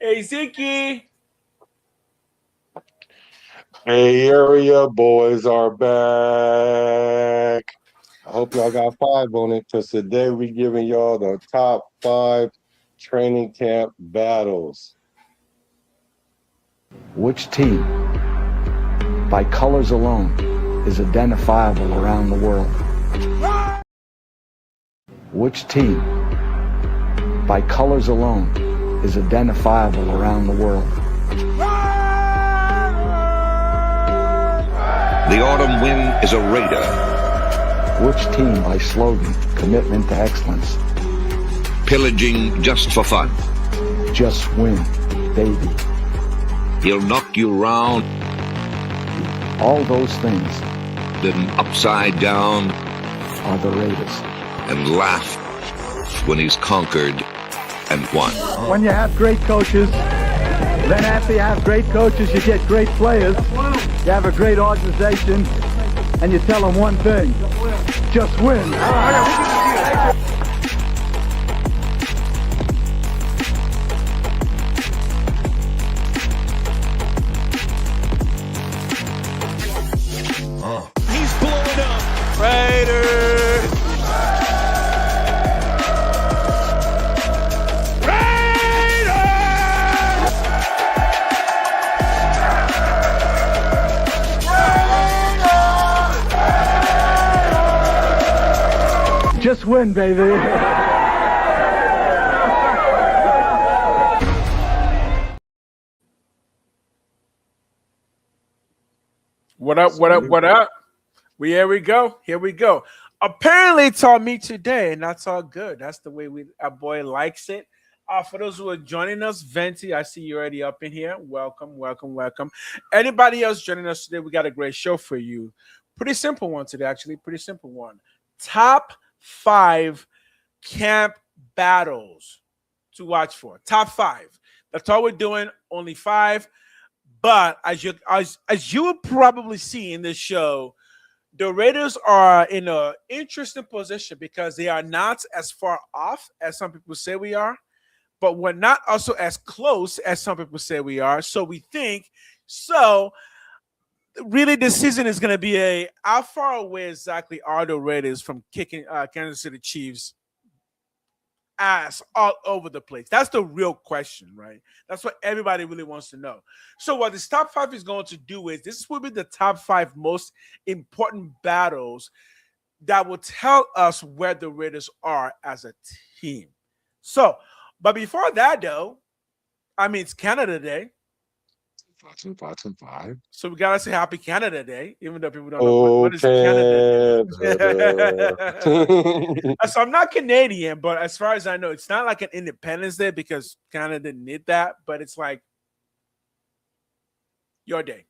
Hey, Ziki. Hey, area boys are back. I hope y'all got five on it because today we giving y'all the top five training camp battles. Which team, by colors alone, is identifiable around the world? Which team, by colors alone, is identifiable around the world? The autumn wind is a raider. Which team, by slogan, commitment to excellence? Pillaging just for fun. Just win, baby. He'll knock you round, All those things then upside down, are the Raiders. and laugh when he's conquered and won. When you have great coaches, then after you have great coaches, you get great players. You have a great organization, and you tell them one thing: just win. He's blowing up. Raiders. Just win, baby. What up? What up? What up? Here we go. Here we go. Apparently, it's all me today, and that's all good. That's the way our boy likes it. For those who are joining us, Venti, I see you already up in here. Welcome, welcome, welcome. Anybody else joining us today? We got a great show for you. Pretty simple one today, actually. Pretty simple one. Top 5 camp battles to watch for. Top 5. That's all we're doing. Only 5. But as you will probably see in this show, the Raiders are in an interesting position because they are not as far off as some people say we are, but we're not also as close as some people say we are. So we think so. Really, this season is going to be how far away exactly are the Raiders from kicking Kansas City Chiefs ass all over the place? That's the real question, right? That's what everybody really wants to know. So what this top 5 is going to do is this will be the top 5 most important battles that will tell us where the Raiders are as a team. So, but before that though, I mean, it's Canada Day. 5. So we gotta say Happy Canada Day, even though people don't know what is Canada Day. So I'm not Canadian, but as far as I know, it's not like an Independence Day because Canada didn't need that, but it's like your day.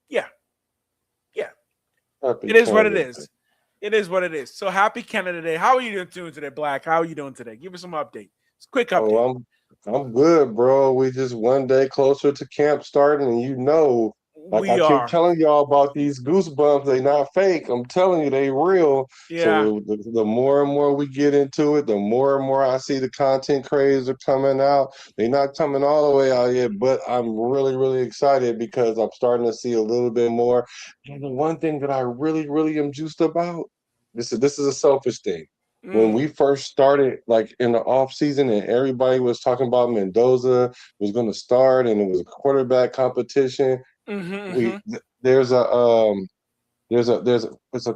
Yeah. It is what it is. It is what it is. So happy Canada Day. How are you doing today, Black? How are you doing today? Give us some update. It's a quick update. Oh, I'm good, bro. We just one day closer to camp starting, and like I keep telling y'all about these goosebumps, they not fake. I'm telling you, they real. Yeah. So the more and more we get into it, the more and more I see the content creators are coming out. They're not coming all the way out yet, but I'm really, really excited because I'm starting to see a little bit more. And the one thing that I really, really am juiced about, this is a selfish thing. When we first started, like in the off season, and everybody was talking about Mendoza was going to start, and it was a quarterback competition. There's a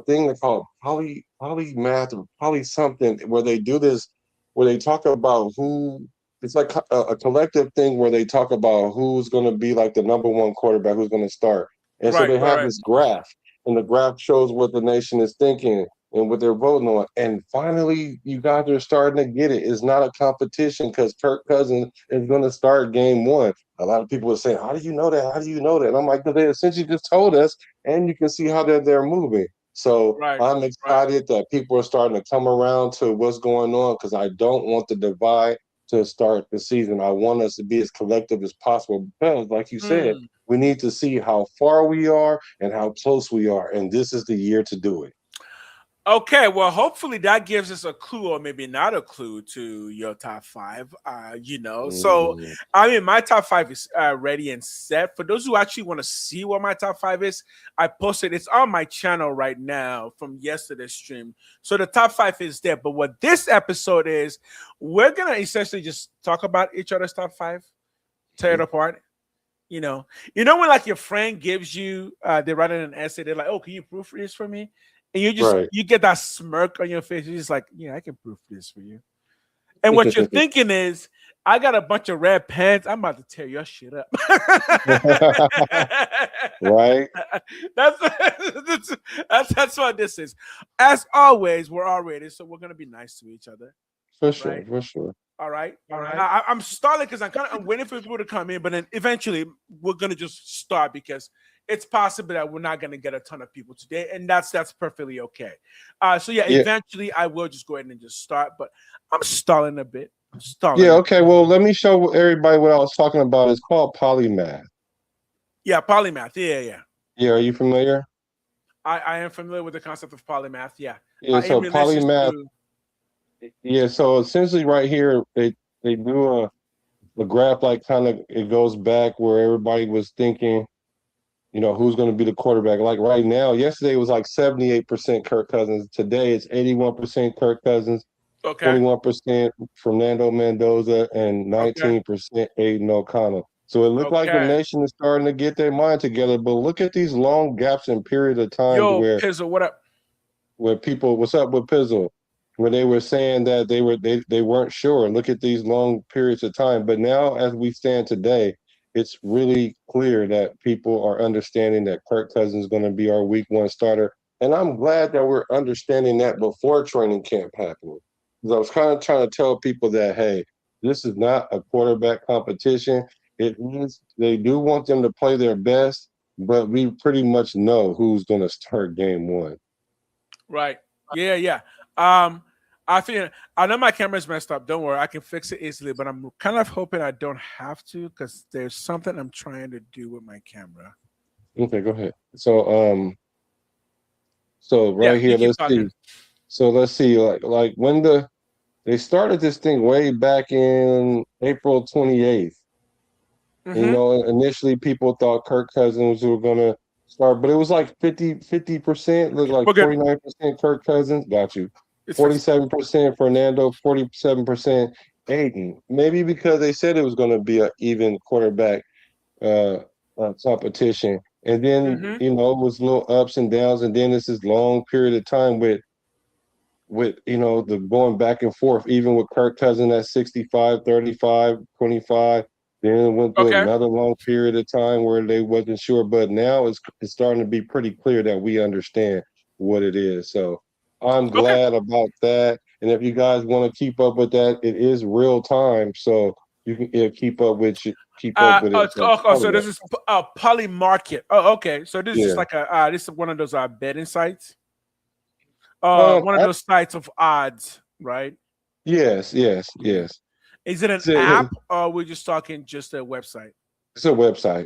thing they call polymath or poly something where they do this, where they talk about who. It's like a collective thing where they talk about who's going to be like the number one quarterback, who's going to start, and so they have this graph, and the graph shows what the nation is thinking and what they're voting on. And finally, you guys are starting to get it. It's not a competition because Kirk Cousins is going to start game 1. A lot of people are saying, how do you know that? How do you know that? And I'm like, they essentially just told us, and you can see how they're moving. So I'm excited that people are starting to come around to what's going on because I don't want the divide to start the season. I want us to be as collective as possible because, like you said, we need to see how far we are and how close we are. And this is the year to do it. Okay, well, hopefully that gives us a clue, or maybe not a clue, to your top five. So Mm. I mean, my top five is ready and set. For those who actually want to see what my top five is, I posted it's on my channel right now from yesterday's stream. So the top five is there. But what this episode is, we're gonna essentially just talk about each other's top five, tear it apart. When like your friend gives you, they write in an essay, they're like, "Oh, can you proofread this for me?" And Right. you get that smirk on your face. You're just like, "Yeah, I can proof this for you." And what you're thinking is, I got a bunch of red pens. I'm about to tear your shit up. Right. That's what this is. As always, we're all rated, so we're gonna be nice to each other. For sure. Right. For sure. All right. I'm starting because I'm waiting for people to come in, but then eventually we're gonna just start because it's possible that we're not gonna get a ton of people today, and that's perfectly okay. So yeah, eventually I will just go ahead and just start, but I'm stalling a bit. Yeah. Okay. Well, let me show everybody what I was talking about. It's called polymath. Yeah, polymath. Yeah. Yeah. Are you familiar? I am familiar with the concept of polymath. Yeah. Yeah. So polymath. Yeah. So essentially, right here, they do a graph like kind of it goes back where everybody was thinking, who's going to be the quarterback. Like right now, yesterday it was like 78% Kirk Cousins. Today it's 81% Kirk Cousins, 21% Fernando Mendoza, and 19% Aiden O'Connell. So it looked like the nation is starting to get their mind together. But look at these long gaps in period of time where Pizzle, what up? Where people, what's up with Pizzle? Where they were saying that they weren't sure. Look at these long periods of time. But now, as we stand today, it's really clear that people are understanding that Kirk Cousins is going to be our week one starter. And I'm glad that we're understanding that before training camp happening. Because I was kind of trying to tell people that, hey, this is not a quarterback competition. It means they do want them to play their best, but we pretty much know who's going to start game one. Right. Yeah. I know my camera's messed up. Don't worry, I can fix it easily. But I'm kind of hoping I don't have to because there's something I'm trying to do with my camera. Okay, go ahead. So right here, let's see. So let's see, like when they started this thing way back in April 28th. Mm-hmm. Initially people thought Kirk Cousins were gonna start, but it was like 50%, looked like 49% Kirk Cousins. Got you. 47% Fernando, 47% Aiden. Maybe because they said it was going to be an even quarterback competition. And then, it was little ups and downs. And then this long period of time with the going back and forth, even with Kirk Cousins at 65, 35, 25. Then went through another long period of time where they wasn't sure. But now it's starting to be pretty clear that we understand what it is. So I'm glad about that. And if you guys want to keep up with that, it is real time. So you can keep up with it. So this is Poly Market. Oh, okay. So this is just like this is one of those betting sites. One of those sites of odds, right? Yes. Is it an app or we're just talking just a website? It's a website.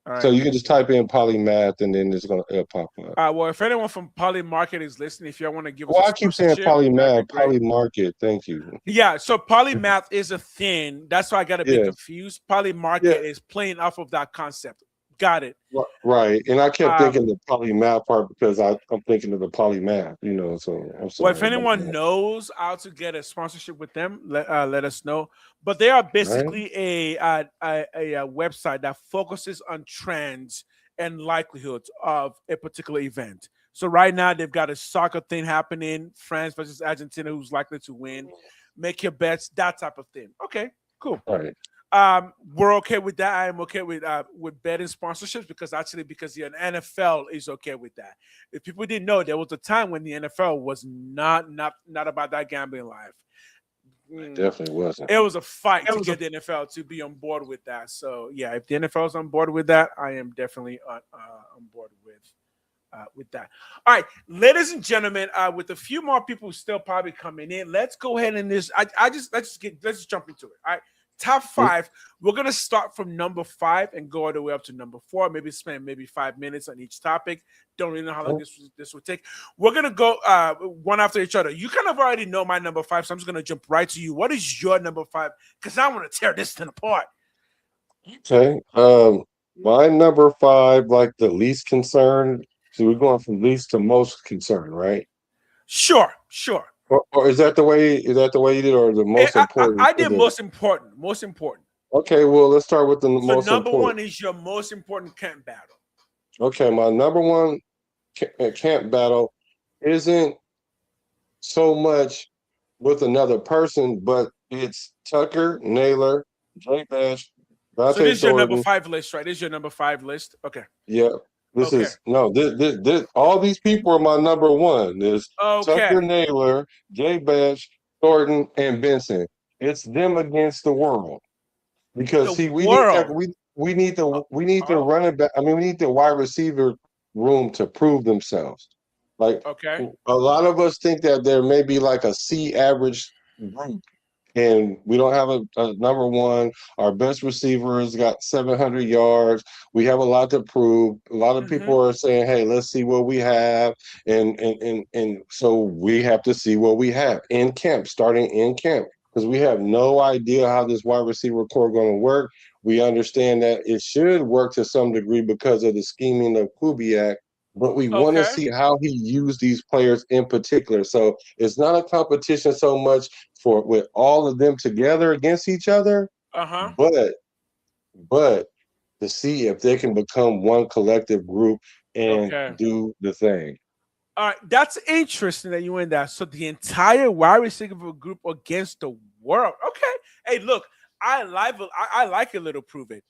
Right. So you can just type in polymath and then it's going to pop up. Well, if anyone from Poly Market is listening, if y'all want to give us I keep saying polymath, Poly Market. Thank you. Yeah, so polymath is a thing. That's why I got to be confused. Poly Market is playing off of that concept. Got it. Right. And I kept thinking the polymath part because I'm thinking of the polymath, so I'm sorry. Well, if anyone knows how to get a sponsorship with them, let us know. But they are basically a website that focuses on trends and likelihoods of a particular event. So right now they've got a soccer thing happening, France versus Argentina, who's likely to win. Make your bets, that type of thing. Okay, cool. All right. We're okay with that. I am okay with betting sponsorships because the NFL is okay with that. If people didn't know, there was a time when the NFL was not about that gambling life. It definitely wasn't. It was a fight to get the NFL to be on board with that. So yeah, if the NFL is on board with that, I am definitely on board with that. All right, ladies and gentlemen, with a few more people still probably coming in, let's go ahead and let's just jump into it. All right. top 5. We're gonna start from number 5 and go all the way up to number 4. Maybe spend 5 minutes on each topic. Don't really know how long this will take. We're gonna go one after each other. You kind of already know my number 5, so I'm just gonna jump right to you. What is your number 5? Because I want to tear this thing apart. Okay. My number 5, like the least concerned. So we're going from least to most concerned, right? Sure. Or is that the way? Is that the way you did, or the most important? I did most important. Most important. Okay. Well, let's start with the most number important. 1 is your most important camp battle. Okay, my number 1 camp battle isn't so much with another person, but it's Tucker, Naylor, Jay Bash, So this is your number Thornton. 5 list, right? This is your number 5 list. Okay. Yeah. This is all these people are my number 1. There's Tucker, Naylor, Jay Bash, Thornton, and Benson. It's them against the world. Because we need the running back. I mean, we need the wide receiver room to prove themselves. Like a lot of us think that there may be like a C average group, and we don't have a number 1. Our best receivers got 700 yards. We have a lot to prove. A lot of people are saying, "Hey, let's see what we have," and so we have to see what we have in camp, starting in camp. Because we have no idea how this wide receiver core is going to work. We understand that it should work to some degree because of the scheming of Kubiak, but we want to see how he used these players in particular. So it's not a competition so much with all of them together against each other, but to see if they can become one collective group and do the thing. All right, that's interesting that you went that. So the entire wide receiver group against the world. Okay, hey, look, I like a little prove it.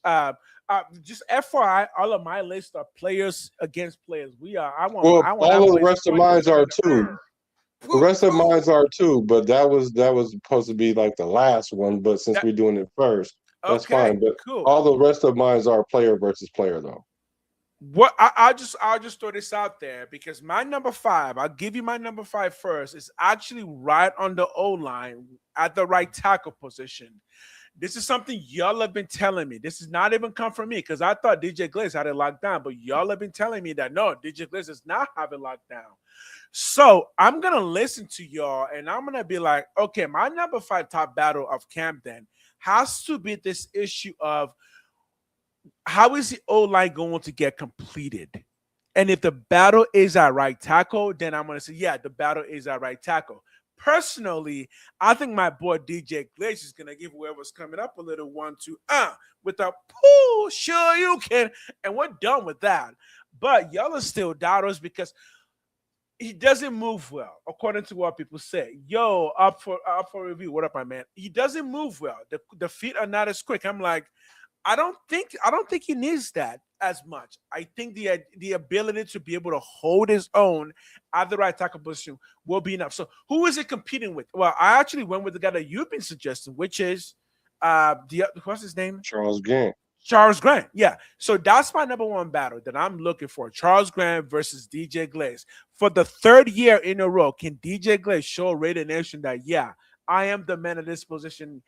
Just FYI, all of my lists are players against players. All of the rest of mine are too. The rest of mine are too, but that was supposed to be like the last one. But since we're doing it first, that's fine. But all the rest of mine are player versus player, though. What I'll just throw this out there because my number 5, I'll give you my number 5 first, is actually right on the O-line at the right tackle position. This is something y'all have been telling me. This is not even come from me because I thought DJ Glaze had it locked down, but y'all have been telling me that no, DJ Glaze does not have it locked down. So I'm gonna listen to y'all and I'm gonna be like, okay, my number 5 top battle of camp then has to be this issue of how is the O-line going to get completed? And if the battle is at right tackle, then I'm going to say, yeah, the battle is at right tackle. Personally, I think my boy DJ Glaze is going to give whoever's coming up a little 1-2 with a pull, sure you can. And we're done with that. But y'all are still doubters because he doesn't move well, according to what people say. Yo, up for review. What up, my man? He doesn't move well. The feet are not as quick. I'm like, I don't think he needs that as much. I think the ability to be able to hold his own at the right tackle position will be enough. So who is it competing with? Well, I actually went with the guy that you've been suggesting, which is what's his name? Charles Grant. Charles Grant. Yeah. So that's my number 1 battle that I'm looking for. Charles Grant versus DJ Glaze. For the 3rd year in a row, can DJ Glaze show Raider Nation that, yeah, I am the man of this position.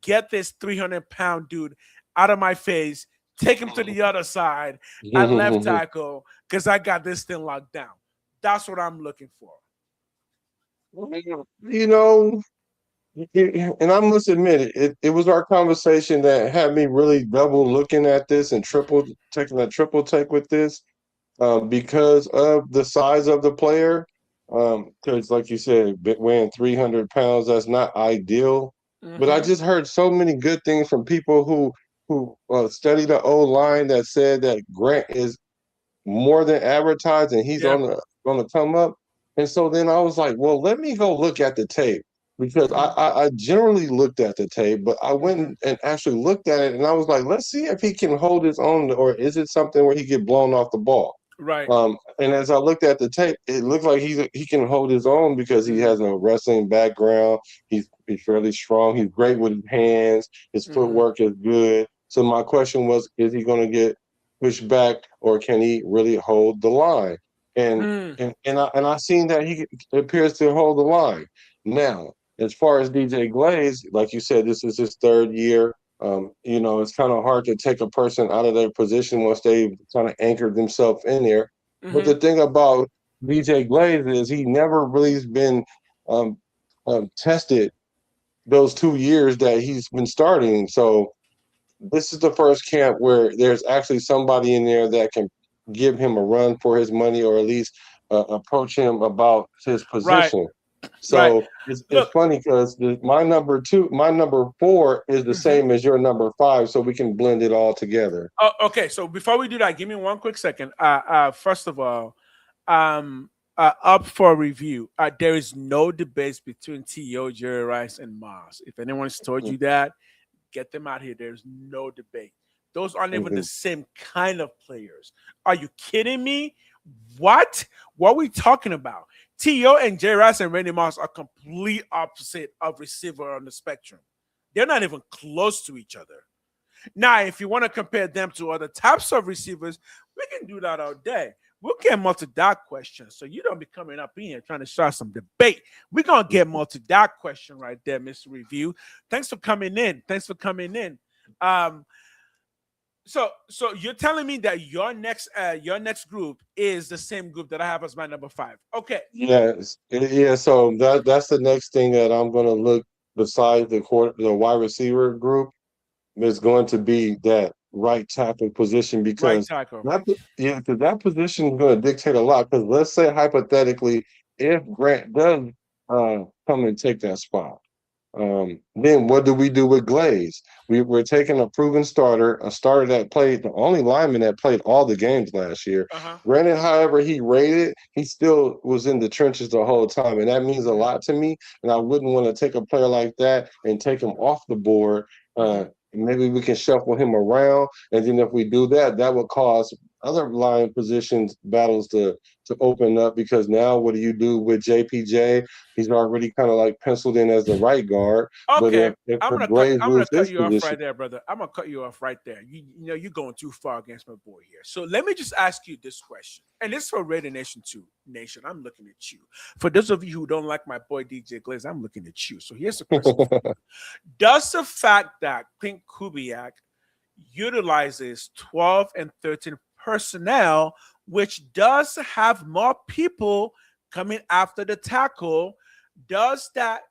Get this 300-pound dude out of my face, take him to the other side at left tackle because I got this thing locked down. That's what I'm looking for. You know, and I must admit, it was our conversation that had me really double looking at this and taking a triple take with this because of the size of the player. Because, like you said, weighing 300 pounds, that's not ideal. But I just heard so many good things from people who study the O-line that said that Grant is more than advertised and he's on the come up. And so then I was like, well, let me go look at the tape because I generally looked at the tape, but I went and actually looked at it and I was like, let's see if he can hold his own or is it something where he get blown off the ball? Right. And as I looked at the tape, it looked like he can hold his own because he has a wrestling background. He's fairly strong. He's great with his hands. His footwork is good. So my question was, is he going to get pushed back or can he really hold the line? And I seen that he appears to hold the line. Now, as far as DJ Glaze, like you said, this is his 3rd year. It's kind of hard to take a person out of their position once they've kind of anchored themselves in there. But the thing about DJ Glaze is he never really's been um, tested those 2 years that he's been starting. So this is the first camp where there's actually somebody in there that can give him a run for his money, or at least approach him about his Right. position. Right. So it's Look. funny because my number 4 is the same as your number 5, so we can blend it all together. Oh, okay. So before we do that, give me one quick second. First of all, up for review. There is no debates between T.O., Jerry Rice, and Miles. If anyone's told you that, get them out here. There's no debate. Those aren't even the same kind of players. Are you kidding me? What are we talking about? T.O. and Jerry Rice and Randy Moss are complete opposite of receiver on the spectrum. They're not even close to each other. Now, if you want to compare them to other types of receivers, we can do that all day. We'll get multi-dot questions. So you don't be coming up in here trying to start some debate. We're going to get multi-dot question right there, Mr. Review. Thanks for coming in. So you're telling me that your next group is the same group that I have as my number 5. Okay. Yes. Yeah. So that's the next thing that I'm going to look besides the wide receiver group is going to be that right tackle position, because because that position is going to dictate a lot. Because let's say hypothetically, if Grant does come and take that spot, then what do we do with Glaze? We're taking a proven starter, a starter that played, the only lineman that played all the games last year. Granted, however, he still was in the trenches the whole time, and that means a lot to me. And I wouldn't want to take a player like that and take him off the board. Maybe we can shuffle him around, and then if we do that, that would cause other line positions battles to open up, because now what do you do with JPJ? He's already kind of like penciled in as the right guard. Okay, but if I'm gonna cut you off right there, brother. I'm gonna cut you off right there. You know you're going too far against my boy here. So let me just ask you this question, and this is for Raider Nation 2 Nation. I'm looking at you. For those of you who don't like my boy DJ Glaze, I'm looking at you. So here's the question: does the fact that Clint Kubiak utilizes 12 and 13 personnel, which does have more people coming after the tackle, does that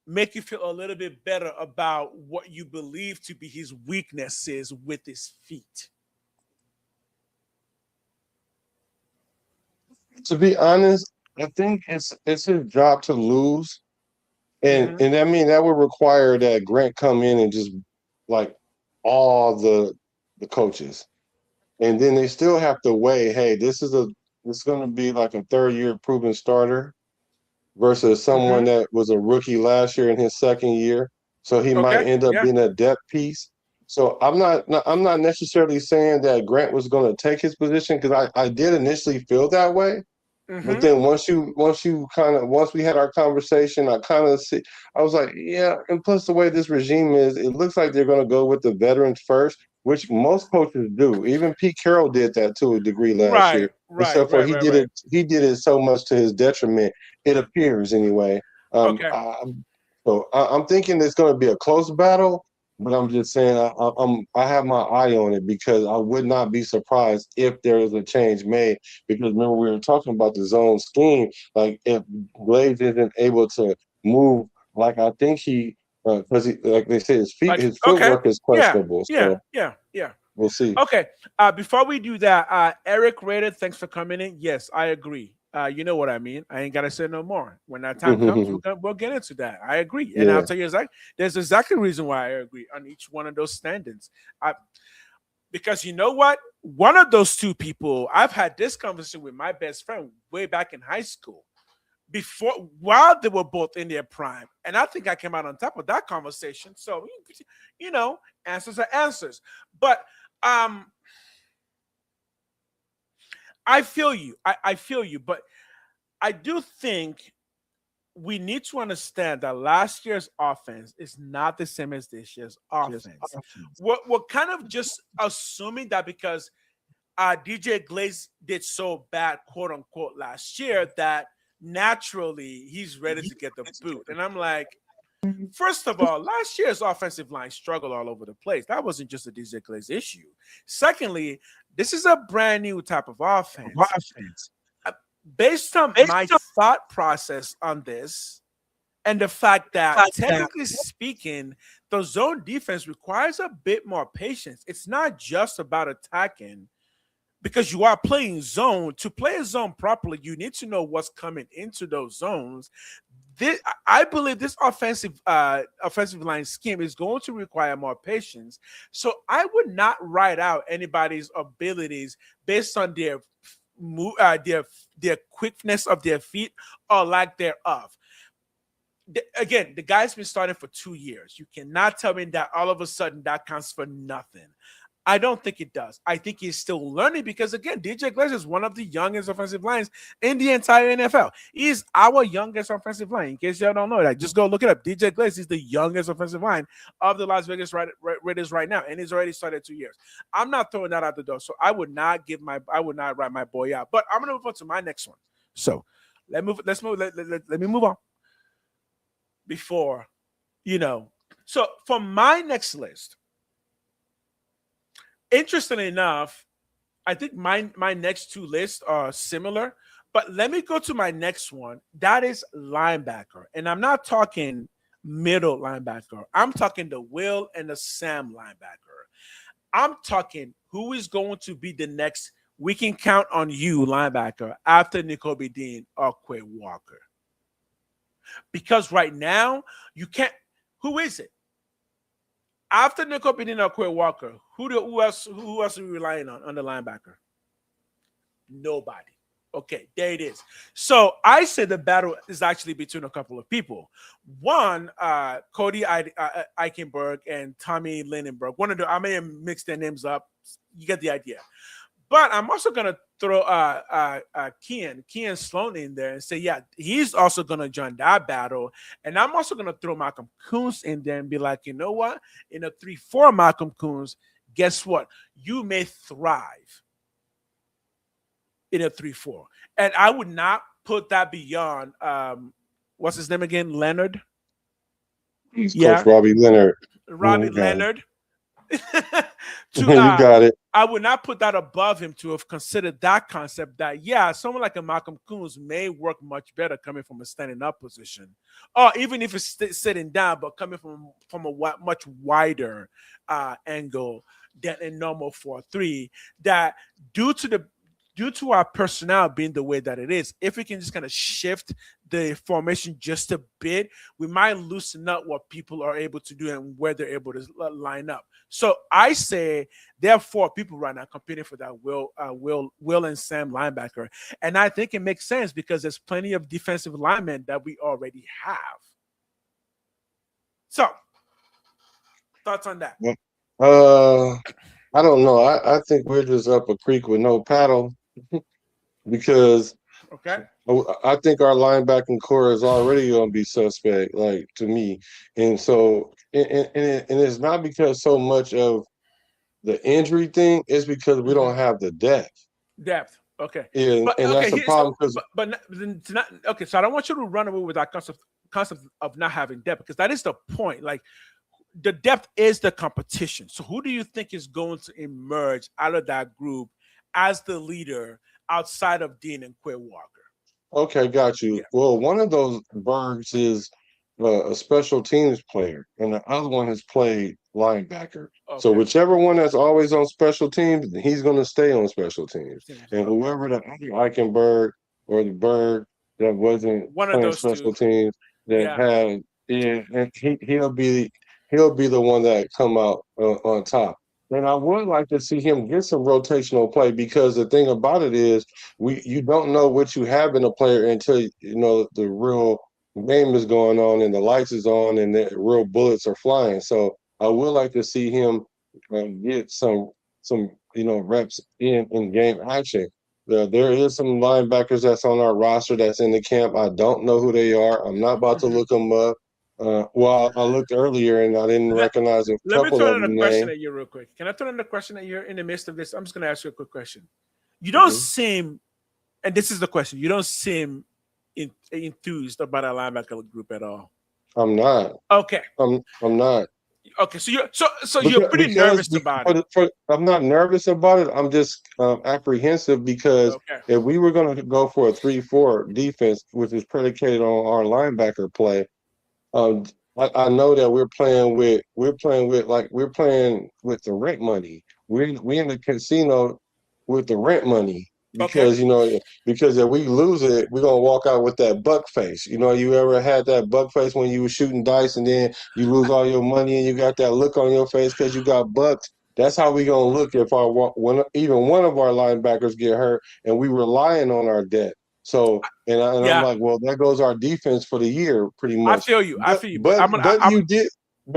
make you feel a little bit better about what you believe to be his weaknesses with his feet? To be honest, I think it's his job to lose, and I mean that would require that Grant come in and just like all the coaches. And then they still have to weigh, hey, this is going to be like a 3rd-year proven starter versus someone that was a rookie last year in his 2nd year. So he might end up being a depth piece. So I'm not necessarily saying that Grant was going to take his position, because I did initially feel that way. But then once we had our conversation, I was like, yeah. And plus the way this regime is, it looks like they're going to go with the veterans first, which most coaches do. Even Pete Carroll did that to a degree last year. Except for he did it so much to his detriment. It appears anyway. So I'm thinking it's going to be a close battle. But I'm just saying I have my eye on it, because I would not be surprised if there is a change made. Because remember, we were talking about the zone scheme. Like if Glaze isn't able to move, like I think because like they say, his footwork is questionable. Yeah. We'll see. Okay. Before we do that, Eric Rated, thanks for coming in. Yes, I agree. You know what I mean. I ain't gotta say no more. When that time comes, we'll get into that. I agree, and I'll tell you there's exactly a reason why I agree on each one of those standings. Because you know what, one of those two people, I've had this conversation with my best friend way back in high school, while they were both in their prime, and I think I came out on top of that conversation. So answers are answers, but I feel you. I feel you, but I do think we need to understand that last year's offense is not the same as this year's offense. We're kind of just assuming that because DJ Glaze did so bad, quote unquote, last year, that naturally he's ready to get the boot. And I'm like, First of all, last year's offensive line struggled all over the place. That wasn't just a DJ Glaze issue. Secondly, this is a brand new type of offense. Based on my thought process on this, and the fact that technically speaking, the zone defense requires a bit more patience. It's not just about attacking, because you are playing zone. To play a zone properly, you need to know what's coming into those zones. I believe this offensive line scheme is going to require more patience. So I would not write out anybody's abilities based on their quickness of their feet or lack thereof. Again, the guy's been starting for 2 years. You cannot tell me that all of a sudden that counts for nothing. I don't think it does. I think he's still learning because, again, DJ Glaze is one of the youngest offensive lines in the entire NFL. He's our youngest offensive line. In case y'all don't know that, just go look it up. DJ Glaze is the youngest offensive line of the Las Vegas Raiders right now, and he's already started 2 years. I'm not throwing that out the door, so I would not write my boy out. But I'm gonna move on to my next one. So let me move on before So for my next list. Interestingly enough, I think my next two lists are similar, but let me go to my next one. That is linebacker. And I'm not talking middle linebacker. I'm talking the Will and the Sam linebacker. I'm talking who is going to be the next we can count on you linebacker after Nakobe Dean or Quay Walker. Because right now, you can't. Who is it? After Nakobe Dean or Quay Walker, who else are we relying on the linebacker? Nobody. Okay, there it is. So I say the battle is actually between a couple of people. One, Cody Eichenberg and Tommy Lindenberg. I may have mixed their names up. You get the idea. But I'm also going to throw Kean Sloan in there and say, yeah, he's also going to join that battle. And I'm also going to throw Malcolm Koonce in there and be like, you know what? In a 3-4 Malcolm Koonce, guess what? You may thrive in a 3-4. And I would not put that beyond, what's his name again? Leonard? Coach Robbie Leonard. Robbie Leonard. You got it. I would not put that above him to have considered that concept that, yeah, someone like a Malcolm Koonce may work much better coming from a standing up position, or even if it's sitting down, but coming from a much wider angle than a normal 4-3. That due to our personnel being the way that it is, if we can just kind of shift the formation just a bit, we might loosen up what people are able to do and where they're able to line up. So I say there are 4 people right now competing for that Will and Sam linebacker. And I think it makes sense because there's plenty of defensive linemen that we already have. So, thoughts on that? I don't know. I think we're just up a creek with no paddle because I think our linebacking core is already going to be suspect, like, to me. And so, and it's not because so much of the injury thing, it's because we don't have the depth. Okay. And that's the problem. Okay, so I don't want you to run away with that concept of not having depth, because that is the point. Like, the depth is the competition. So who do you think is going to emerge out of that group as the leader outside of Dean and Quay Walker? Okay, got you. Yeah. Well, one of those Bergs is a special teams player, and the other one has played linebacker. Okay. So whichever one that's always on special teams, he's going to stay on special teams. And whoever the other Eichenberg or the Berg that wasn't one playing of those special two teams that had, and he'll be the one that come out on top. And I would like to see him get some rotational play, because the thing about it is you don't know what you have in a player until the real game is going on and the lights is on and the real bullets are flying. So I would like to see him get some reps in game action. There is some linebackers that's on our roster that's in the camp. I don't know who they are. I'm not about to look them up. Well, I looked earlier and I didn't recognize a couple of them. Let me throw in a question at you real quick. Can I throw in a question at you in the midst of this? I'm just going to ask you a quick question. You don't seem, and this is the question, you don't seem enthused about our linebacker group at all. I'm not. Okay. I'm not. Okay. So you're pretty nervous about it. I'm not nervous about it. I'm just apprehensive because Okay. if we were going to go for a 3-4 defense, which is predicated on our linebacker play, um, I know that we're playing with the rent money. We in the casino with the rent money Okay. because if we lose it, we're gonna walk out with that buck face. You ever had that buck face when you were shooting dice and then you lose all your money and you got that look on your face because you got bucked? That's how we gonna look if even one of our linebackers get hurt and we relying on our debt. So I'm like, well, there goes our defense for the year, pretty I much. feel you.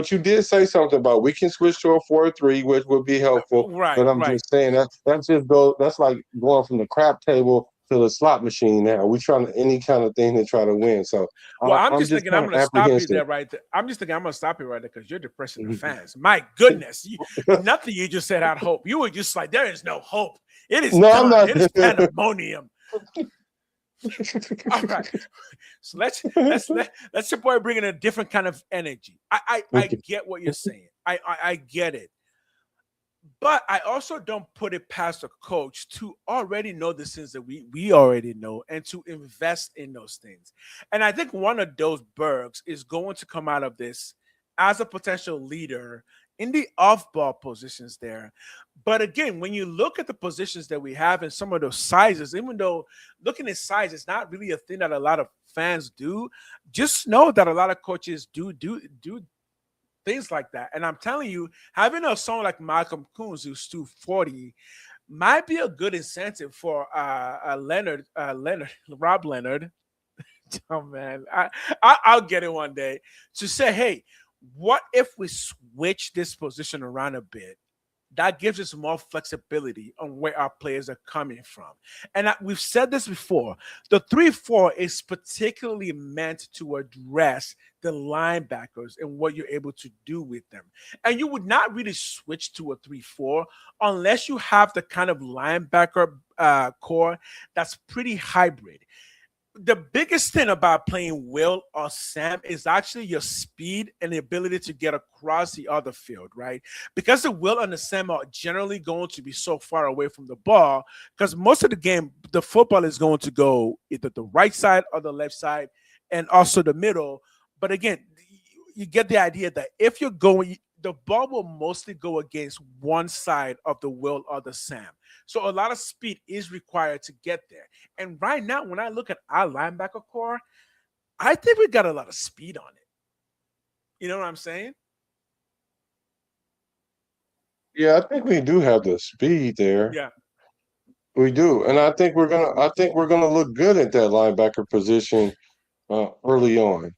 You did say something about we can switch to a 4-3, which would be helpful. Right. But I'm just saying that's like going from the crap table to the slot machine. Now we're trying any kind of thing to try to win. So I'm just thinking I'm going to stop you there right there. I'm just thinking I'm going to stop you right there because you're depressing the fans. My goodness, nothing you just said had hope. You were just like, there is no hope. It is done. I'm not. It is pandemonium. All right, so let's your boy bring in a different kind of energy. I get what you're saying. I get it, but I also don't put it past a coach to already know the things that we already know and to invest in those things. And I think one of those Bergs is going to come out of this as a potential leader in the off-ball positions there. But again, when you look at the positions that we have in some of those sizes, even though looking at size is not really a thing that a lot of fans do, just know that a lot of coaches do things like that. And I'm telling you, having someone like Malcolm Coons who's 240 might be a good incentive for Rob Leonard. Oh man, I'll get it one day to say, hey, what if we switch this position around a bit? That gives us more flexibility on where our players are coming from. And we've said this before. The 3-4 is particularly meant to address the linebackers and what you're able to do with them. And you would not really switch to a 3-4 unless you have the kind of linebacker core that's pretty hybrid. The biggest thing about playing Will or Sam is actually your speed and the ability to get across the other field, right? Because the Will and the Sam are generally going to be so far away from the ball, because most of the game, the football is going to go either the right side or the left side and also the middle. But again, you get the idea that if you're going, the ball will mostly go against one side of the Will or the Sam. So a lot of speed is required to get there. And right now, when I look at our linebacker core, I think we got a lot of speed on it. You know what I'm saying? Yeah, I think we do have the speed there. Yeah. We do. And I think we're gonna look good at that linebacker position early on.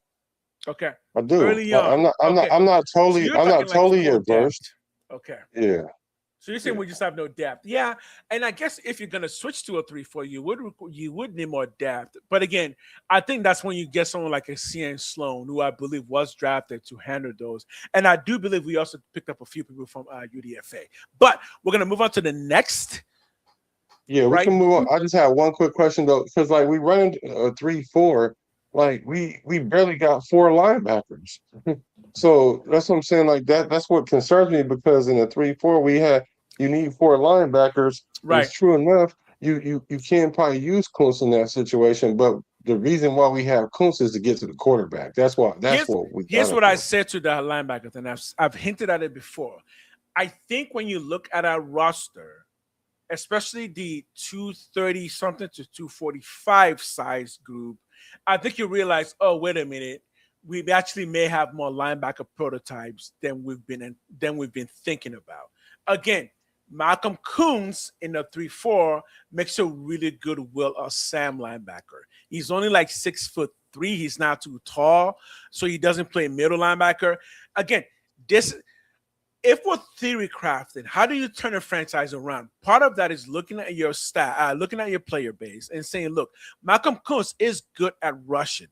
Okay. I do. Early on. I'm not totally adverse. Okay. Yeah. So you're saying we just have no depth. Yeah. And I guess if you're going to switch to a 3-4, you would need more depth. But again, I think that's when you get someone like a CN Sloan, who I believe was drafted to handle those. And I do believe we also picked up a few people from UDFA. But we're going to move on to the next. Yeah, we can move on. I just have one quick question, though, because like we run a 3-4, like we barely got 4 linebackers. So that's what I'm saying. Like that's what concerns me, because in the 3-4 you need 4 linebackers. Right. It's true enough. You can probably use Kuntz in that situation, but the reason why we have Kuntz is to get to the quarterback. Here's what I said to the linebackers, and I've hinted at it before. I think when you look at our roster, especially the 230 something to 245 size group, I think you realize, oh, wait a minute, we actually may have more linebacker prototypes than we've been thinking about. Again, Malcolm Coons in the 3-4 makes a really good Will or Sam linebacker. He's only like 6'3". He's not too tall, so he doesn't play middle linebacker. Again, if we're theory crafting, how do you turn a franchise around? Part of that is looking at your looking at your player base and saying, look, Malcolm Coons is good at rushing,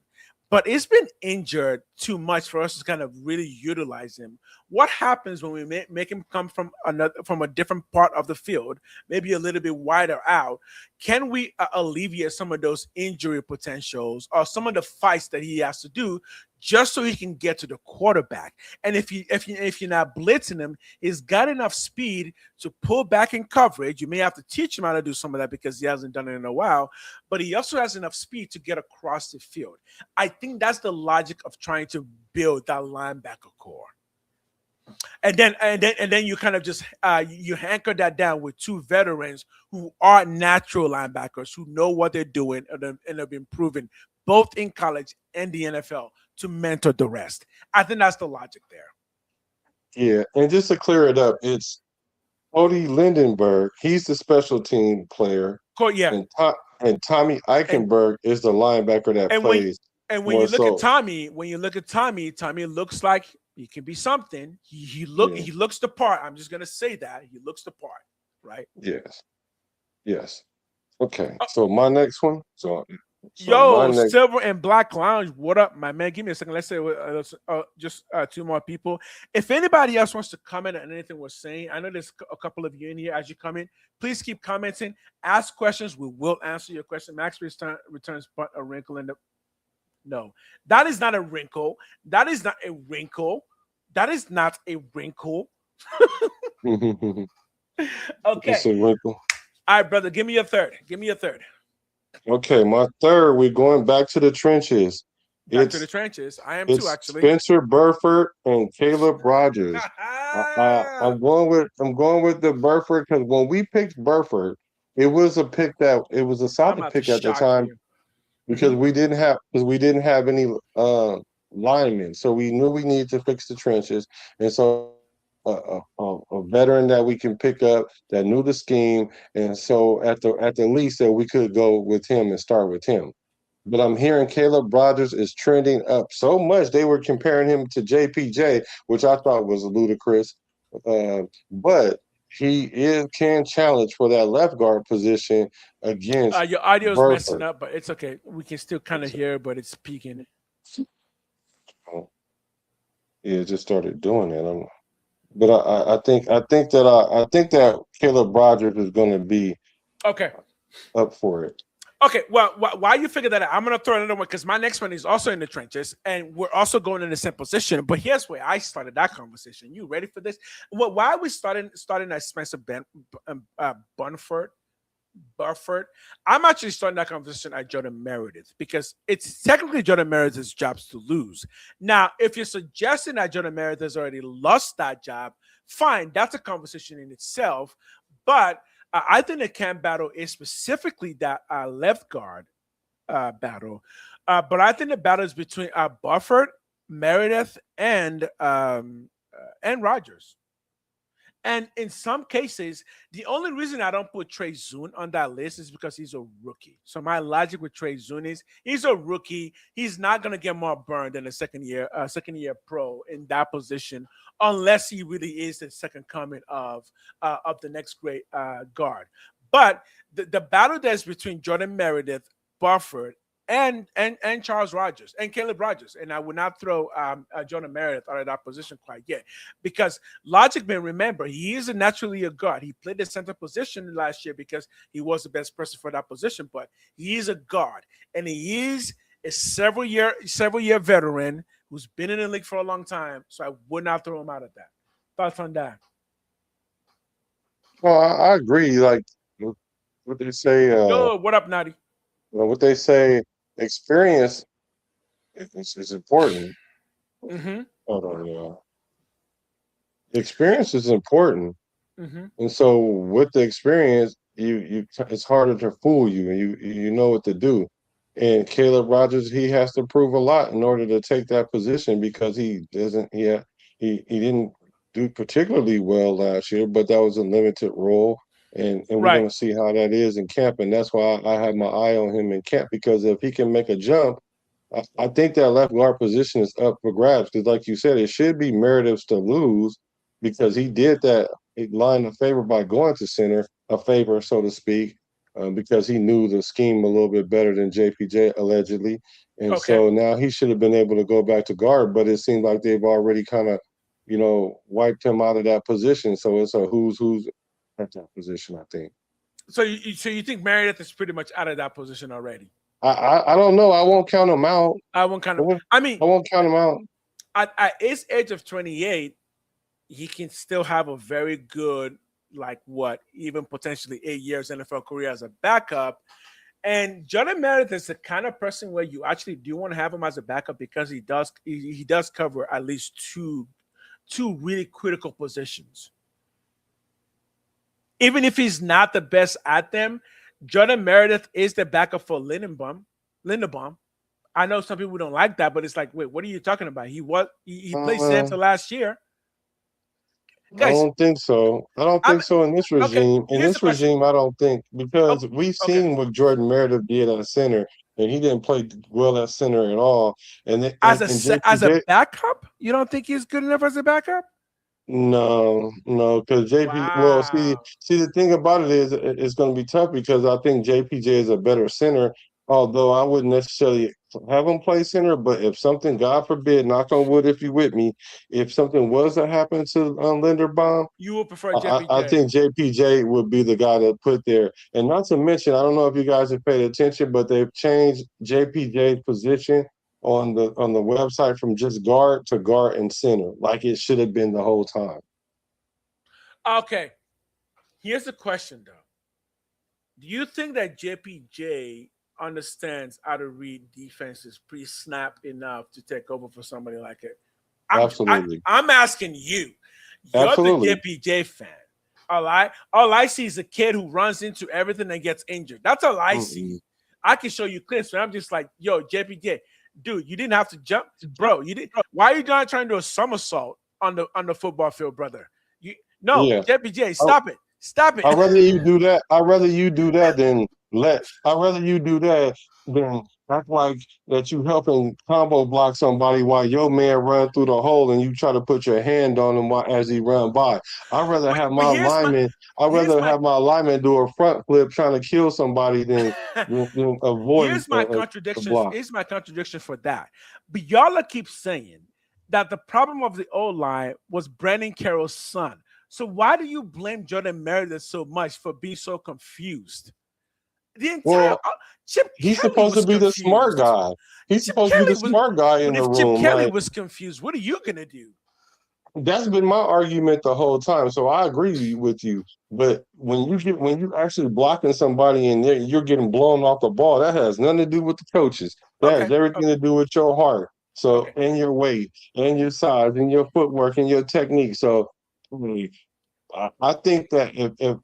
but it's been injured too much for us to kind of really utilize him. What happens when we make him come from a different part of the field, maybe a little bit wider out? Can we alleviate some of those injury potentials or some of the fights that he has to do just so he can get to the quarterback. And if you're not blitzing him, he's got enough speed to pull back in coverage. You may have to teach him how to do some of that because he hasn't done it in a while, but he also has enough speed to get across the field. I think that's the logic of trying to build that linebacker core. And then you kind of just you anchor that down with two veterans who are natural linebackers who know what they're doing and have been proven both in college and the NFL to mentor the rest. I think that's the logic there. Yeah, and just to clear it up, it's Cody Lindenberg. He's the special team player, Yeah. and Tommy Eichenberg is the linebacker that plays. When you look at Tommy, Tommy looks like he can be something. He looks the part. I'm just gonna say that he looks the part, right? Yes. Okay. So my next one. Silver and Black Lounge, what up, my man? Give me a second. Let's say just two more people. If anybody else wants to comment on anything we're saying, I know there's a couple of you in here. As you come in, please keep commenting. Ask questions. We will answer your question. Max returns but a wrinkle in the. No, that is not a wrinkle. That is not a wrinkle. That is not a wrinkle. Okay. It's a wrinkle. All right, brother. Give me a third. Okay, my third. We're going back to the trenches. Back to the trenches. I am too, actually. Spencer Burford and Caleb Rogers. I'm going with the Burford because when we picked Burford, it was a solid pick at the time. Because we didn't have any linemen, so we knew we needed to fix the trenches, and so a veteran that we can pick up that knew the scheme, and so at the least that we could go with him and start with him. But I'm hearing Caleb Rogers is trending up so much they were comparing him to JPJ, which I thought was ludicrous, but he can challenge for that left guard position against. Your audio's Burford. messing up, but it's okay. We can still kind of hear, but it's peaking. Yeah, it just started doing it. I think that Caleb Rogers is going to be okay up for it. Okay, well, while you figure that out, I'm going to throw another one because my next one is also in the trenches, and we're also going in the same position. But here's where I started that conversation. You ready for this? Well, why are we starting at Spencer Burford? I'm actually starting that conversation at Jordan Meredith because it's technically Jordan Meredith's jobs to lose. Now, if you're suggesting that Jordan Meredith has already lost that job, fine, that's a conversation in itself. But I think the camp battle is specifically that left guard battle. But I think the battle is between Burford, Meredith, and Rogers. And in some cases, the only reason I don't put Trey Zune on that list is because he's a rookie. So my logic with Trey Zune is he's a rookie. He's not going to get more burned than a second year pro in that position, unless he really is the second coming of the next great guard. But the battle that's between Jordan Meredith, Burford, and Charles Rogers and Caleb Rogers, and I would not throw Jordan Meredith out of that position quite yet, because logic, man, remember he is naturally a guard. He played the center position last year because he was the best person for that position, but he is a guard, and he is a several year veteran who's been in the league for a long time. So I would not throw him out of that. Thoughts on that? Well, I agree. Like what they say. What up, Nadi? What they say. Experience is important. Mm-hmm. Hold on, y'all. Experience is important, and so with the experience, you it's harder to fool you, and you know what to do. And Caleb Rogers, he has to prove a lot in order to take that position because he didn't do particularly well last year, but that was a limited role. And we're going to see how that is in camp. And that's why I have my eye on him in camp, because if he can make a jump, I think that left guard position is up for grabs. Because like you said, it should be Meredith's to lose because he did that line a favor by going to center, a favor, so to speak, because he knew the scheme a little bit better than JPJ allegedly. And so now he should have been able to go back to guard, but it seems like they've already kind of, wiped him out of that position. So it's a who's at that position, I think. So you think Meredith is pretty much out of that position already? I don't know. I won't count him out. I won't count I him. won't, I mean, I won't count him out. at his age of 28, he can still have a very good, like what, even potentially 8 years NFL career as a backup. And Jordan Meredith is the kind of person where you actually do want to have him as a backup because he does cover at least two really critical positions. Even if he's not the best at them, Jordan Meredith is the backup for Linderbaum. I know some people don't like that, but it's like, wait, what are you talking about? He played Uh, center last year. I Guys, don't think so. I don't I'm think so in this okay. regime. In Here's the this question. regime, I don't think Oh, because we've okay. seen what Jordan Meredith did at center, and he didn't play well at center at all. And As a JPJ, backup, you don't think he's good enough as a backup? no, because JP. Well, Wow. see, the thing about it is, it's going to be tough because I think JPJ is a better center. Although I wouldn't necessarily have him play center, but if something, God forbid, knock on wood, if you with me, if something was to happen to Linderbaum, You would prefer I JPJ. think JPJ would be the guy to put there. And not to mention, I don't know if you guys have paid attention, but they've changed JPJ's position on the website from just guard to guard and center, like it should have been the whole time. Okay. Here's the question though. Do you think that JPJ understands how to read defenses pre-snap enough to take over for somebody like it? Absolutely. I'm asking you. You're the Absolutely. JPJ fan. All right. All I see is a kid who runs into everything and gets injured. That's all I see. I can show you clips, and I'm just like, yo, JPJ, dude, you didn't have to jump, bro. You didn't. Why are you not trying to do a somersault on the football field, brother? No, Yeah. JPJ, stop it. Stop it. I'd rather you do that. I'd rather you do that than I'd rather you do that than act like that you helping combo block somebody while your man run through the hole and you try to put your hand on him as he run by. I'd rather have But my lineman. I'd here's rather my have my lineman do a front flip trying to kill somebody than avoid here's my the contradiction. block. Here's my contradiction for that. But y'all keep saying that the problem of the O-line was Brandon Carroll's son. So why do you blame Jordan Meredith so much for being so confused? The entire Well, Chip he's Kelly supposed was to be the smart confused. guy. He's Chip supposed to be Kelly the was, smart guy in but the if Chip room. Kelly Like, was confused, what are you gonna do? that's been my argument the whole time. So I agree with you. But when you actually blocking somebody and you're getting blown off the ball, that has nothing to do with the coaches. That has Okay, everything to do with your heart. So okay. and your weight and your size and your footwork and your technique. So I think that if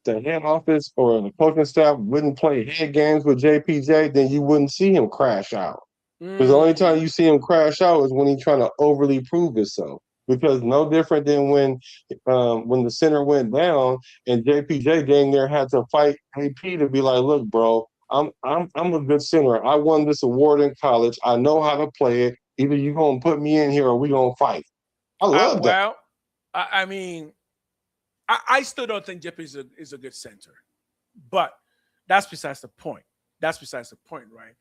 the head office or the coaching staff wouldn't play head games with JPJ, then you wouldn't see him crash out. Because the only time Mm. you see him crash out is when he's trying to overly prove himself. Because no different than when the center went down and JPJ dang near had to fight AP to be like, look, bro, I'm a good center. I won this award in college. I know how to play it. Either you gonna put me in here or we gonna fight. I love that. Well, I mean, I still don't think Jeff is a good center, but that's besides the point. That's besides the point, right?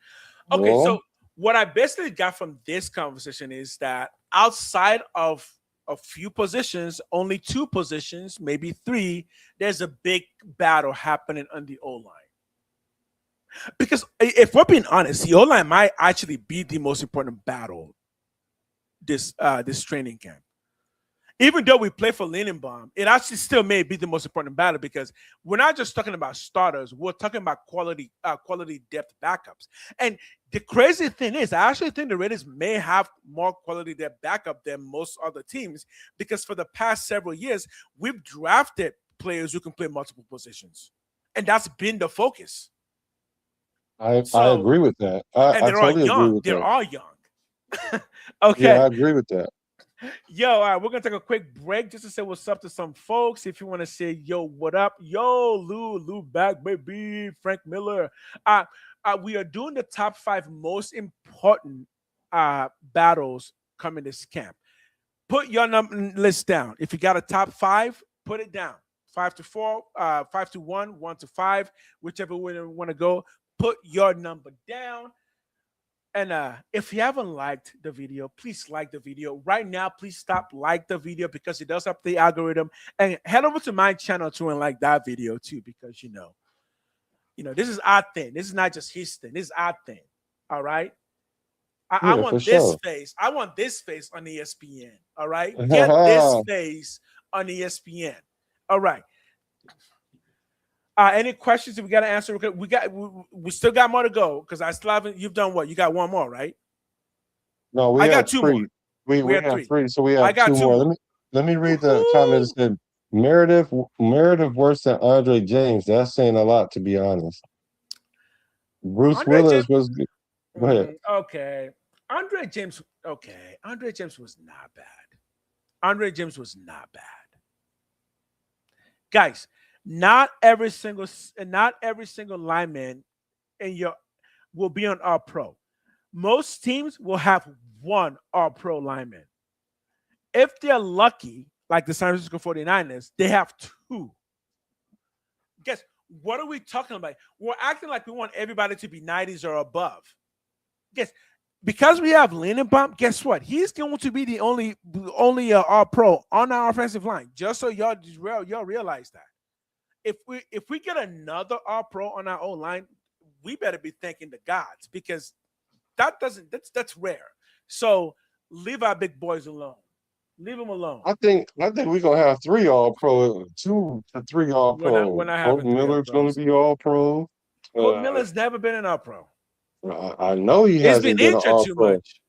Okay, Well, so what I basically got from this conversation is that outside of a few positions, only two positions, maybe three, there's a big battle happening on the O line. Because if we're being honest, the O line might actually be the most important battle this training camp. Even though we play for Linenbaum, it actually still may be the most important battle because we're not just talking about starters. We're talking about quality depth backups. And the crazy thing is, I actually think the Raiders may have more quality depth backup than most other teams because for the past several years, we've drafted players who can play multiple positions. And that's been the focus. I So, agree with that. and I they're all totally agree young. with They're that. all young. Yeah, Okay. I agree with that. Yo, all right, we're gonna take a quick break just to say what's up to some folks. If you want to say, yo, what up? Yo, Lou back, baby. Frank Miller. We are doing the top 5 most important battles coming this camp. Put your list down. If you got a top 5, put it down. 5 to 4, 5 to 1, 1 to 5, whichever way you want to go. Put your number down. And if you haven't liked the video, please like the video. Right now, please stop like the video because it does up the algorithm. And head over to my channel too and like that video too because, This is our thing. This is not just his thing. This is our thing. All right. I Yeah, for want this sure. face. I want this face on ESPN. All right. Get this face on ESPN. All right. Any questions we got to answer? We still got more to go because I still haven't. You've done what? You got one more, right? No, we I have got two three. more. We have have three. three, so we I have got two two more. more. Let me read the comment. It said Meredith worse than Andre James. That's saying a lot, to be honest. Bruce Andre Willis James. was good. Go ahead. Okay. Andre James. Okay. Andre James was not bad. Andre James was not bad. Guys, not every single lineman in your will be on All Pro. Most teams will have one All Pro lineman. If they're lucky, like the San Francisco 49ers, they have two. Guess what are we talking about? We're acting like we want everybody to be 90s or above. Guess because we have Lindenbaum, guess what? He's going to be the only All Pro on our offensive line. Just so y'all realize that. If we get another All Pro on our own line, we better be thanking the gods because that's rare. So leave our big boys alone. Leave them alone. I think we're gonna have 3 All Pro, 2 to 3 All Pro. We're not having Colton Miller's gonna be All Pro. Colton Miller's never been an All Pro. I know he hasn't been been an injured All too Pro. much.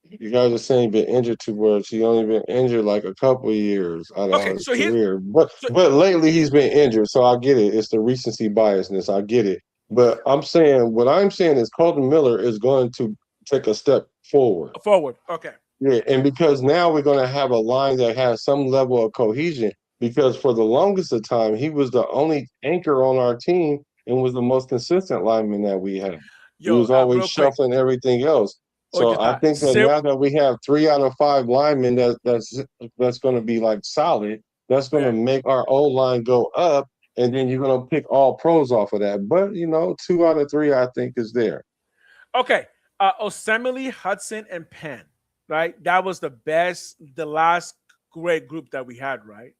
You guys are saying been injured too much. He only been injured like a couple of years out of his career. But lately he's been injured, so I get it. It's the recency biasness. I get it. But what I'm saying is Colton Miller is going to take a step forward. Okay. Yeah, and because now we're going to have a line that has some level of cohesion. Because for the longest of time, he was the only anchor on our team and was the most consistent lineman that we had. He was always shuffling everything else. So I think that now that we have 3 out of 5 linemen that's going to be like solid, that's going to make our O line go up, and then you're going to pick all pros off of that. But 2 out of 3, I think, is there. Okay, Osemele, Hudson, and Penn. Right, that was the last great group that we had. Right.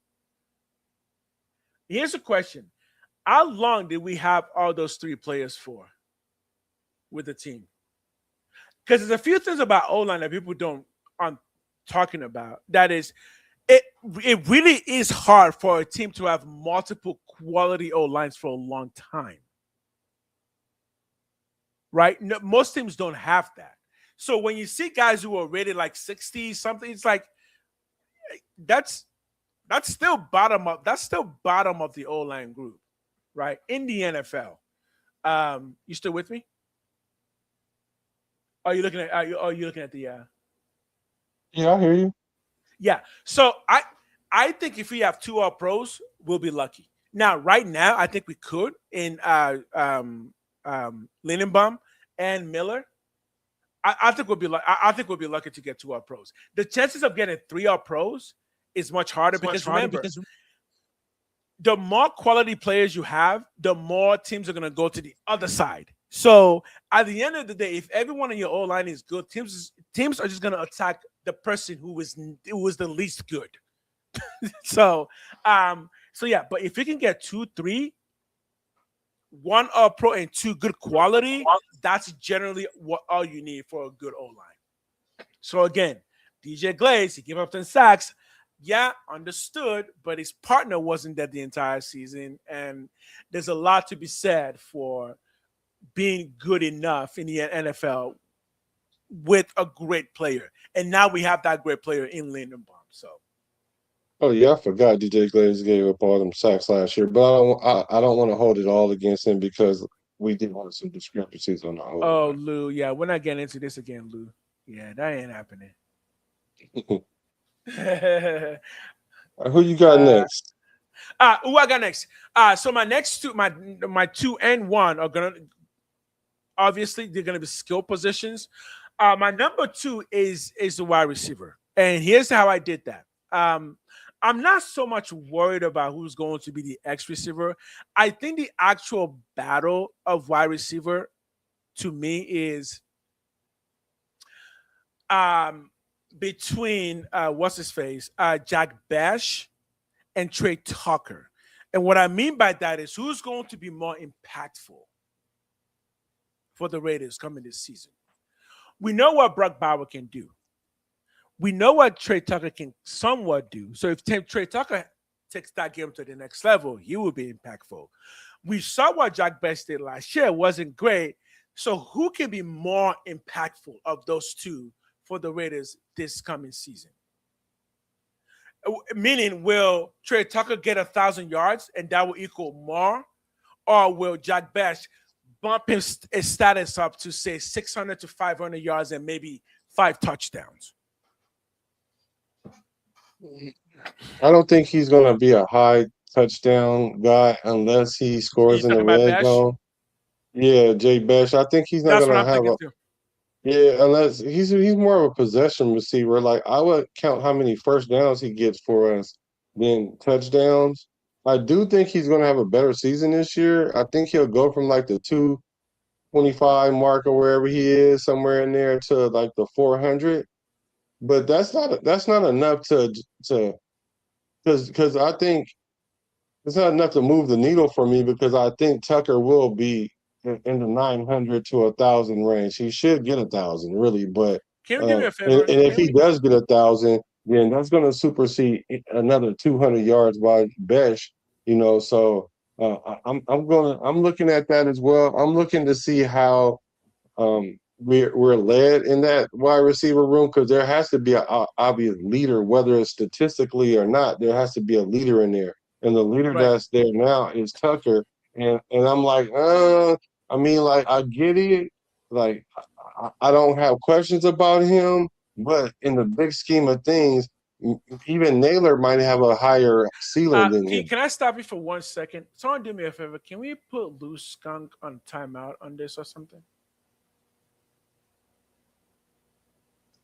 Here's a question: how long did we have all those 3 players for with the team? Because there's a few things about O-line that people aren't talking about. That is, it really is hard for a team to have multiple quality O-lines for a long time. Right? No, most teams don't have that. So when you see guys who are rated like 60 something, it's like that's still bottom of the O-line group, right? In the NFL. You still with me? Are you looking at the Yeah, I hear you. Yeah. So I think if we have 2 All Pros, we'll be lucky. Now, right now, I think we could in Lindenbaum and Miller. I think we'll be lucky to get 2 All Pros. The chances of getting 3 All Pros is much harder because remember, the more quality players you have, the more teams are going to go to the other side. So at the end of the day, if everyone in your O-line is good, teams are just going to attack the person who was the least good. So yeah, but if you can get 2, 3, 1 All Pro and 2 good quality, that's generally all you need for a good O-line. So again, DJ Glaze, he gave up 10 sacks. Yeah, understood, but his partner wasn't there the entire season, and there's a lot to be said for being good enough in the NFL with a great player. And now we have that great player in Lindenbaum. So Oh yeah, I forgot DJ Glaze gave up all them sacks last year, but I don't want to hold it all against him because we did have some discrepancies on the whole. Oh, Lou, yeah, we're not getting into this again, Lou. Yeah, that ain't happening. Who you got next? Who I got next? So my next 2, my 2 and 1 are gonna obviously they're gonna be skill positions. My number 2 is the wide receiver, and here's how I did that. I'm not so much worried about who's going to be the X receiver. I think the actual battle of wide receiver to me is between what's his face, Jack Bash and Trey Tucker. And what I mean by that is who's going to be more impactful for the Raiders coming this season. We know what Brock Bauer can do. We know what Trey Tucker can somewhat do. So if Trey Tucker takes that game to the next level, he will be impactful. We saw what Jack Best did last year. It wasn't great. So who can be more impactful of those two for the Raiders this coming season? Meaning, will Trey Tucker get 1,000 yards and that will equal more? Or will Jack Best bump his status up to, say, 600 to 500 yards and maybe 5 touchdowns? I don't think he's going to be a high touchdown guy unless he scores in the red zone. Yeah, Jay Besh. I think he's not going to have a. Yeah, unless he's more of a possession receiver. Like, I would count how many first downs he gets for us than touchdowns. I do think he's going to have a better season this year. I think he'll go from like the 225 mark or wherever he is, somewhere in there, to like the 400. But that's not enough to because I think it's not enough to move the needle for me, because I think Tucker will be in the 900 to 1,000 range. He should get 1,000, really. But can you do me a favor? And if he does get 1,000, then that's going to supersede another 200 yards by Besh. You know, so I'm looking at that as well. I'm looking to see how we're led in that wide receiver room, because there has to be an obvious leader, whether it's statistically or not. There has to be a leader in there, and the leader that's there now is Tucker. And I'm like, I mean, like, I get it. Like, I don't have questions about him, but in the big scheme of things, even Naylor might have a higher ceiling than him. Can I stop you for 1 second? Someone do me a favor. Can we put Loose Skunk on timeout on this or something?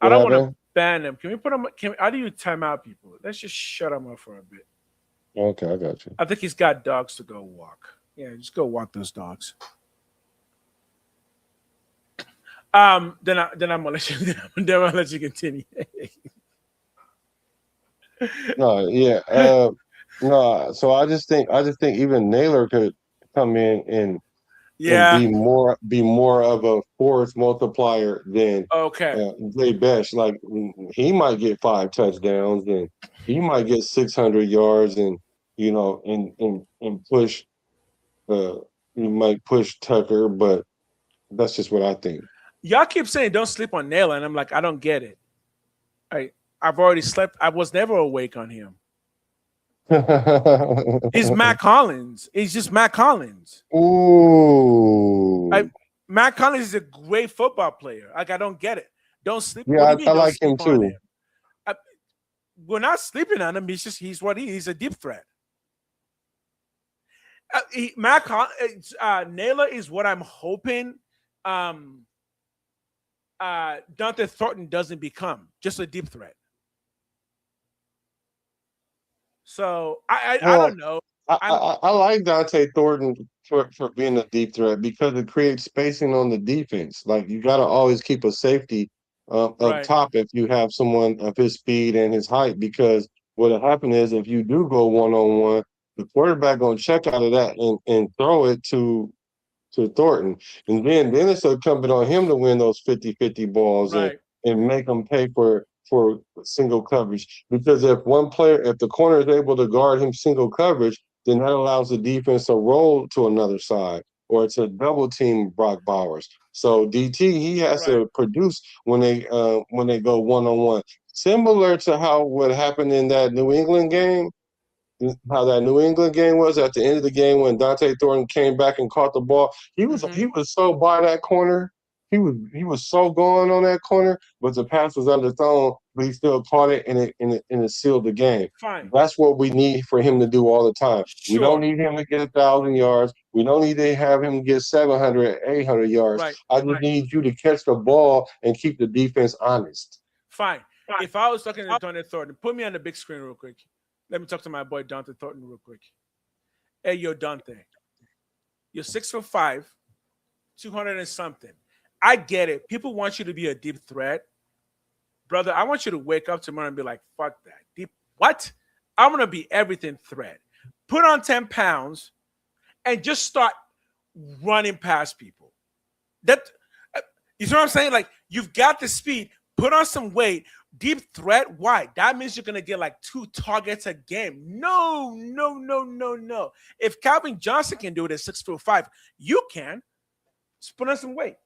I don't want to ban them. Can we put them? How do you time out people? Let's just shut them up for a bit. Okay, I got you. I think he's got dogs to go walk. Yeah, just go walk those dogs. Then I'm gonna let you. Then I'll let you continue. No, yeah, no. So I just think even Naylor could come in and be more of a force multiplier than Jay Besh. Like, he might get 5 touchdowns and he might get 600 yards, and you know, and push. He might push Tucker, but that's just what I think. Y'all keep saying don't sleep on Naylor, and I'm like, I don't get it. I've already slept. I was never awake on him. He's Matt Collins. He's just Matt Collins. Ooh. Matt Collins is a great football player. Like, I don't get it. Don't sleep. Yeah, I like him too. We're not sleeping on him. He's what he is. He's a deep threat. Naylor is what I'm hoping Dante Thornton doesn't become, just a deep threat. So I don't know. I like Dante Thornton for being a deep threat, because it creates spacing on the defense. Like, you got to always keep a safety up top if you have someone of his speed and his height, because what'll happen is, if you do go one-on-one, the quarterback going to check out of that and throw it to Thornton. And then it's incumbent on him to win those 50-50 balls and make them pay for single coverage. Because if the corner is able to guard him single coverage, then that allows the defense to roll to another side, or it's a double team Brock Bowers. So DT, he has to produce when they go one-on-one. Similar to how what happened in that New England game. How that New England game was at the end of the game, when Dante Thornton came back and caught the ball. He was so by that corner. He was so going on that corner, but the pass was underthrown, but he still caught it, and it sealed the game. Fine. That's what we need for him to do all the time. Sure. We don't need him to get 1,000 yards. We don't need to have him get 700, 800 yards. I just need you to catch the ball and keep the defense honest. Fine. If I was talking to Dante Thornton, put me on the big screen real quick. Let me talk to my boy Dante Thornton real quick. Hey, yo, Dante. You're 6'5", 200 and something. I get it. People want you to be a deep threat. Brother, I want you to wake up tomorrow and be like, fuck that. Deep what? I'm going to be everything threat. put on 10 pounds, and just start running past people. That you see what I'm saying? Like, you've got the speed, put on some weight, deep threat. Why? That means you're gonna get like 2 targets a game. No. If Calvin Johnson can do it at 6'5", you can. Just put on some weight.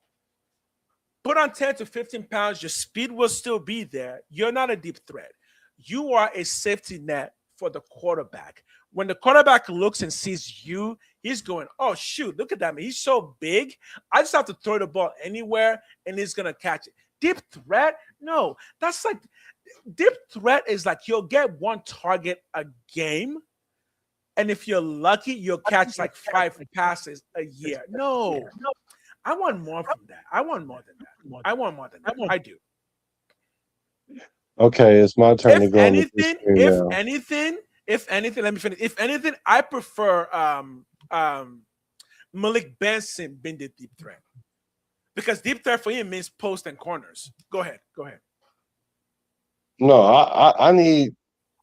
Put on 10 to 15 pounds, your speed will still be there. You're not a deep threat. You are a safety net for the quarterback. When the quarterback looks and sees you, he's going, oh, shoot, look at that, man. He's so big. I just have to throw the ball anywhere, and he's going to catch it. Deep threat? No. That's like, deep threat is like you'll get 1 target a game, and if you're lucky, you'll catch like 5 passes a year. No. I want more from that. I want more than that. I do. Okay, it's my turn to go. If anything, let me finish. If anything, I prefer Malik Benson being the deep threat, because deep threat for him means post and corners. Go ahead. No, I need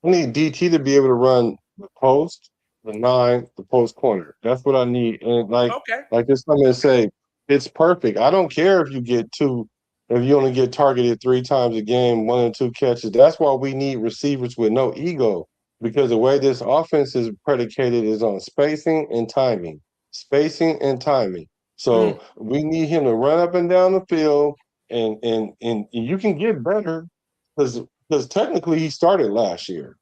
DT to be able to run the post, the 9, the post corner. That's what I need. And like this something say, it's perfect. I don't care if you only get targeted 3 times a game, 1 or 2 catches. That's why we need receivers with no ego, because the way this offense is predicated is on spacing and timing. So we need him to run up and down the field, and you can get better because technically he started last year.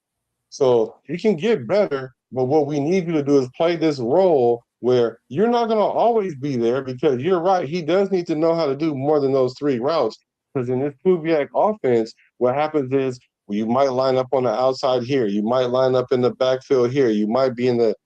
So you can get better, but what we need you to do is play this role where you're not going to always be there, because you're right. He does need to know how to do more than those 3 routes, because in this Kubiak offense, what happens is you might line up on the outside here. You might line up in the backfield here. You might be in the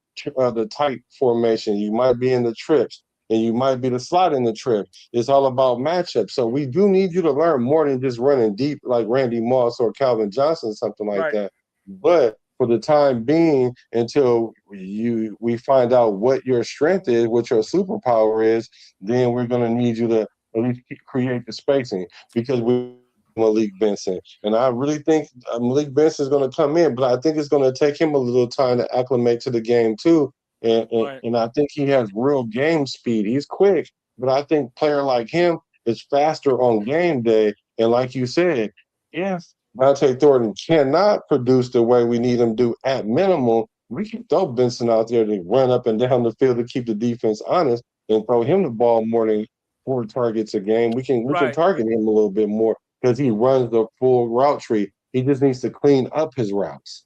tight formation. You might be in the trips, and you might be the slot in the trip. It's all about matchup. So we do need you to learn more than just running deep like Randy Moss or Calvin Johnson, something like that. But for the time being, until we find out what your strength is, what your superpower is, then we're going to need you to at least create the spacing, because we Malik Benson. And I really think Malik Benson is going to come in, but I think it's going to take him a little time to acclimate to the game too. And I think he has real game speed. He's quick, but I think a player like him is faster on game day. And like you said, if Vontae Thornton cannot produce the way we need him to at minimum, we can throw Benson out there to run up and down the field to keep the defense honest, and throw him the ball more than 4 targets a game. We can target him a little bit more, because he runs the full route tree. He just needs to clean up his routes.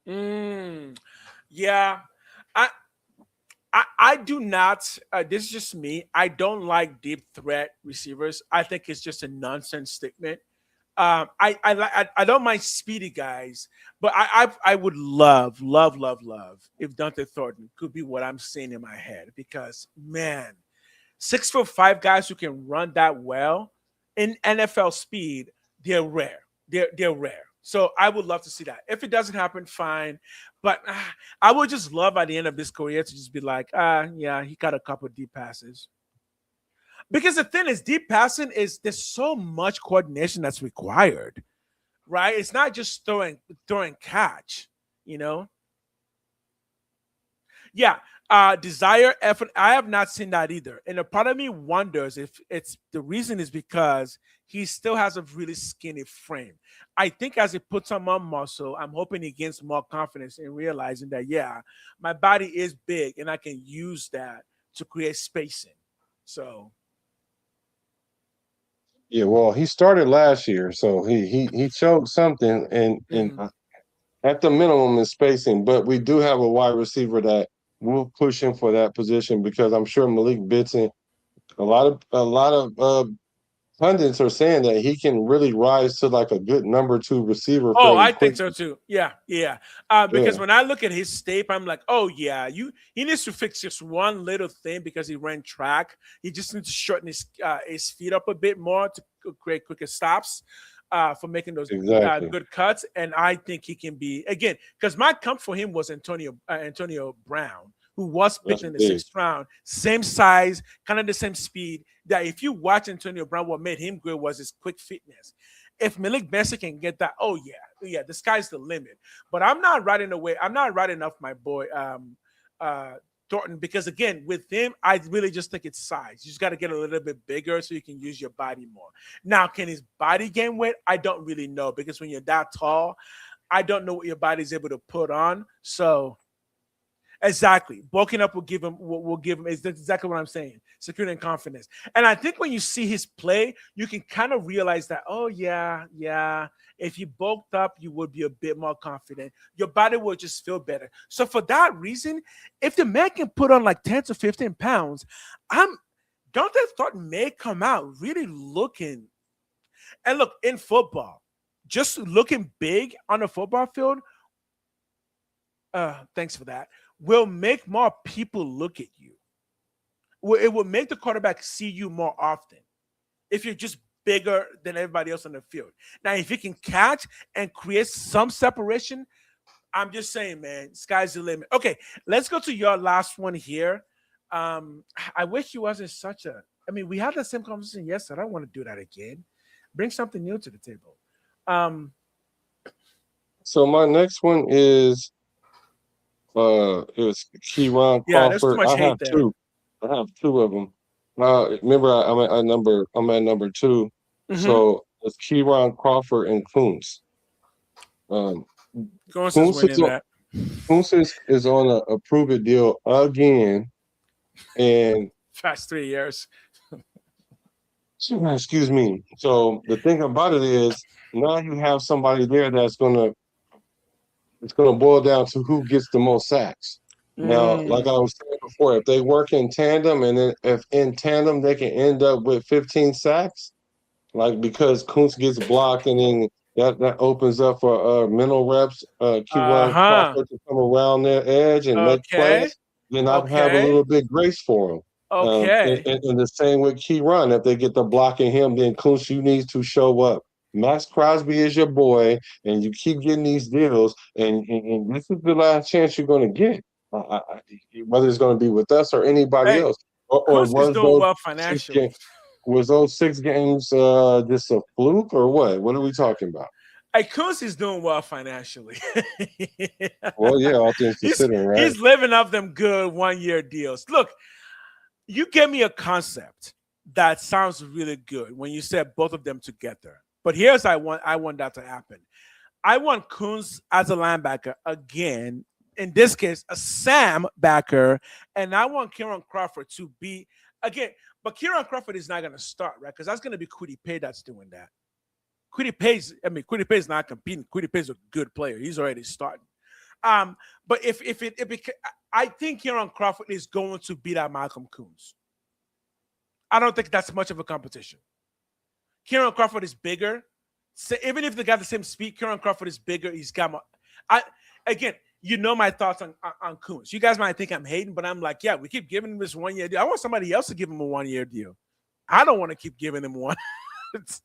Yeah. I do not. This is just me. I don't like deep threat receivers. I think it's just a nonsense statement. I don't mind speedy guys, but I would love if Dante Thornton could be what I'm seeing in my head, because man, 6'5" guys who can run that well in NFL speed, they're rare. They're rare. So I would love to see that. If it doesn't happen, fine. But I would just love at the end of this career to just be like, yeah, he got a couple of deep passes. Because the thing is, deep passing there's so much coordination that's required, right? It's not just throwing catch, you know? Yeah. Desire effort. I have not seen that either. And a part of me wonders if it's the reason is because he still has a really skinny frame. I think as he puts on more muscle, I'm hoping he gains more confidence in realizing that, yeah, my body is big and I can use that to create spacing. So. Yeah, well, he started last year, so he showed something, and at the minimum in spacing. But we do have a wide receiver that will push him for that position, because I'm sure Malik Benson, a lot of pundits are saying that he can really rise to like a good number 2 receiver. Oh, I think so too. Yeah. Because when I look at his tape, I'm like, oh yeah, he needs to fix just one little thing, because he ran track. He just needs to shorten his feet up a bit more to create quicker stops for making those good cuts. And I think he can be, again, because my comp for him was Antonio Brown, who was picked in the 6th round, same size, kind of the same speed. That if you watch Antonio Brown, what made him great was his quick fitness. If Malik Benson can get that, oh yeah, yeah, the sky's the limit. But I'm not writing away. I'm not writing off my boy Thornton, because again, with him, I really just think it's size. You just got to get a little bit bigger so you can use your body more. Now, can his body gain weight? I don't really know, because when you're that tall, I don't know what your body's able to put on. So exactly, bulking up will give him is exactly what I'm saying. Security and confidence. And I think when you see his play, you can kind of realize that, oh yeah. If you bulked up, you would be a bit more confident. Your body will just feel better. So for that reason, if the man can put on like 10 to 15 pounds, Dante Thornton may come out really looking. And look, in football, just looking big on the football field, thanks for that, will make more people look at you. It will make the quarterback see you more often if you're just bigger than everybody else on the field. Now, if you can catch and create some separation, I'm just saying, man, sky's the limit. Okay, let's go to your last one here. I wish he wasn't such a. I mean, we had the same conversation yesterday. I don't want to do that again. Bring something new to the table. So my next one is it was Keyron Crawford. Yeah, there's too much hate there. I have two of them. Remember, I'm at number 2. Mm-hmm. So it's Keyron Crawford and Kuntz. Kuntz is on a prove it deal again, and past 3 years. Excuse me. So the thing about it is, now you have somebody there it's gonna boil down to who gets the most sacks. Now, like I was saying before, if they work in tandem, and then if in tandem they can end up with 15 sacks, like because Kuntz gets blocked, and then that opens up for mental reps, Keyron Crawford to come around their edge and make plays, then I'll have a little bit grace for him. Okay. And the same with Keyron. If they get the blocking him, then Kuntz, you need to show up. Max Crosby is your boy, and you keep getting these deals, and this is the last chance you're going to get. Whether it's going to be with us or anybody else. Or was doing well financially. Was those 6 games just a fluke, or what? What are we talking about? Kuntz is doing well financially. Well, yeah, all things considered, right? He's living off them good 1-year deals. Look, you gave me a concept that sounds really good when you said both of them together. But here's I want that to happen. I want Kuntz as a linebacker again. In this case, a Sam backer, and I want Keyron Crawford to be again. But Keyron Crawford is not going to start, right? Because that's going to be Kwity Paye that's doing that. Kwity Paye is not competing. Kwity Paye is a good player. He's already starting. But if I think Keyron Crawford is going to beat out Malcolm Kuntz. I don't think that's much of a competition. Keyron Crawford is bigger. So even if they got the same speed, Keyron Crawford is bigger. He's got more. Again, you know my thoughts on Kuntz. You guys might think I'm hating, but I'm like, yeah, we keep giving him this 1-year deal. I want somebody else to give him a 1-year deal. I don't want to keep giving him one. Because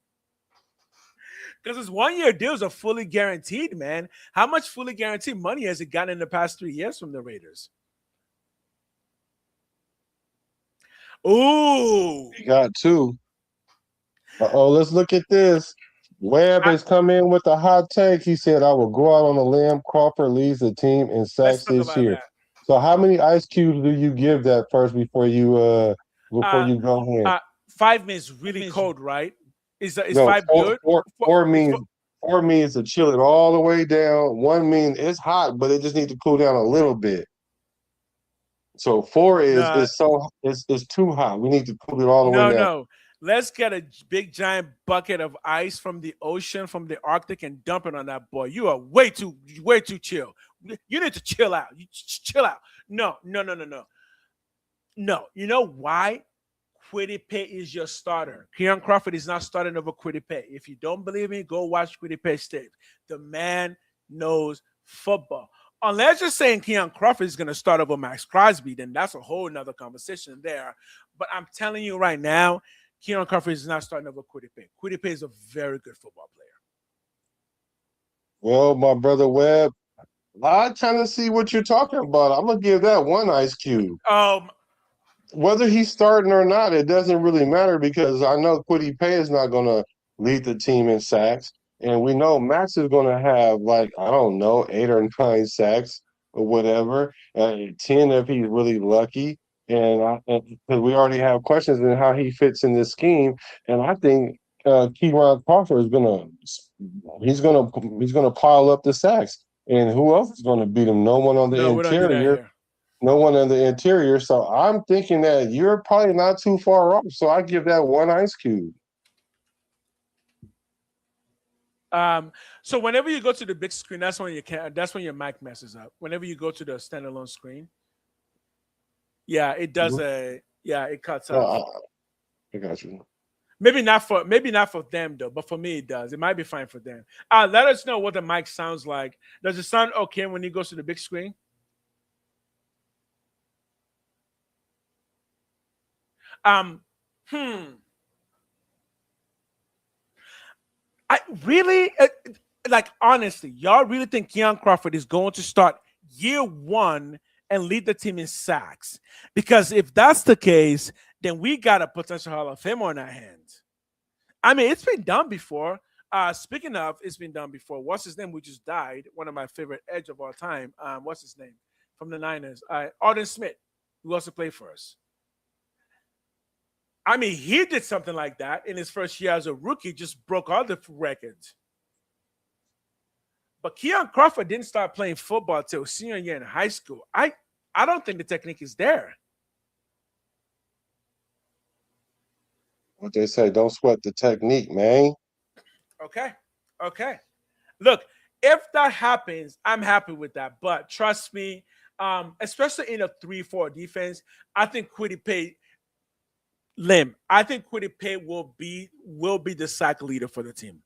his 1-year deals are fully guaranteed, man. How much fully guaranteed money has he gotten in the past 3 years from the Raiders? Ooh. He got 2. Let's look at this. Webb has come in with a hot take. He said, I will go out on a limb. Crawford leads the team in sacks this year. That. So how many ice cubes do you give that first before you go ahead? 5 means really cold, right? Is 5 good? 4 means to chill it all the way down. 1 means it's hot, but it just needs to cool down a little bit. So 4 is too hot. We need to cool it all the way down. No. Let's get a big giant bucket of ice from the ocean, from the Arctic, and dump it on that boy. You are way too chill. You need to chill out. You chill out. No. No. You know why? Kwity Paye is your starter. Keyron Crawford is not starting over Kwity Paye. If you don't believe me, go watch Kwity Paye's tape. The man knows football. Unless you're saying Keyron Crawford is going to start over Max Crosby, then that's a whole nother conversation there. But I'm telling you right now, Keyron Crawford is not starting over Kwity Paye. Kwity Paye is a very good football player. Well, my brother Webb, I'm trying to see what you're talking about. I'm going to give that 1 ice cube. Whether he's starting or not, it doesn't really matter because I know Kwity Paye is not going to lead the team in sacks. And we know Max is going to have, like, I don't know, 8 or 9 sacks or whatever, 10 if he's really lucky. And because we already have questions in how he fits in this scheme, and I think Keyron Crawford is gonna pile up the sacks. And who else is going to beat him? No one on the No, we don't do that interior. here. No one in the interior. So I'm thinking that you're probably not too far off. So I give that one ice cube. So whenever you go to the big screen, that's when your mic messes up. Whenever you go to the standalone screen, yeah, it does it cuts off. I got you. Maybe not for them though, but for me it does. It might be fine for them. Let us know what the mic sounds like. Does it sound okay when you go to the big screen? I really like honestly, y'all really think Keon Crawford is going to start year one and lead the team in sacks? Because if that's the case, then we got a potential Hall of Fame on our hands. I mean, it's been done before. Speaking of, it's been done before. What's his name? Who just died? One of my favorite edge of all time. What's his name? From the Niners. Arden Smith, who also played for us. I mean, he did something like that in his first year as a rookie, just broke all the records. But Keon Crawford didn't start playing football till senior year in high school. I don't think the technique is there. What they say, don't sweat the technique, man. Okay. Look, if that happens, I'm happy with that. But trust me, especially in a 3-4 defense, I think Kwity Paye will be the sack leader for the team.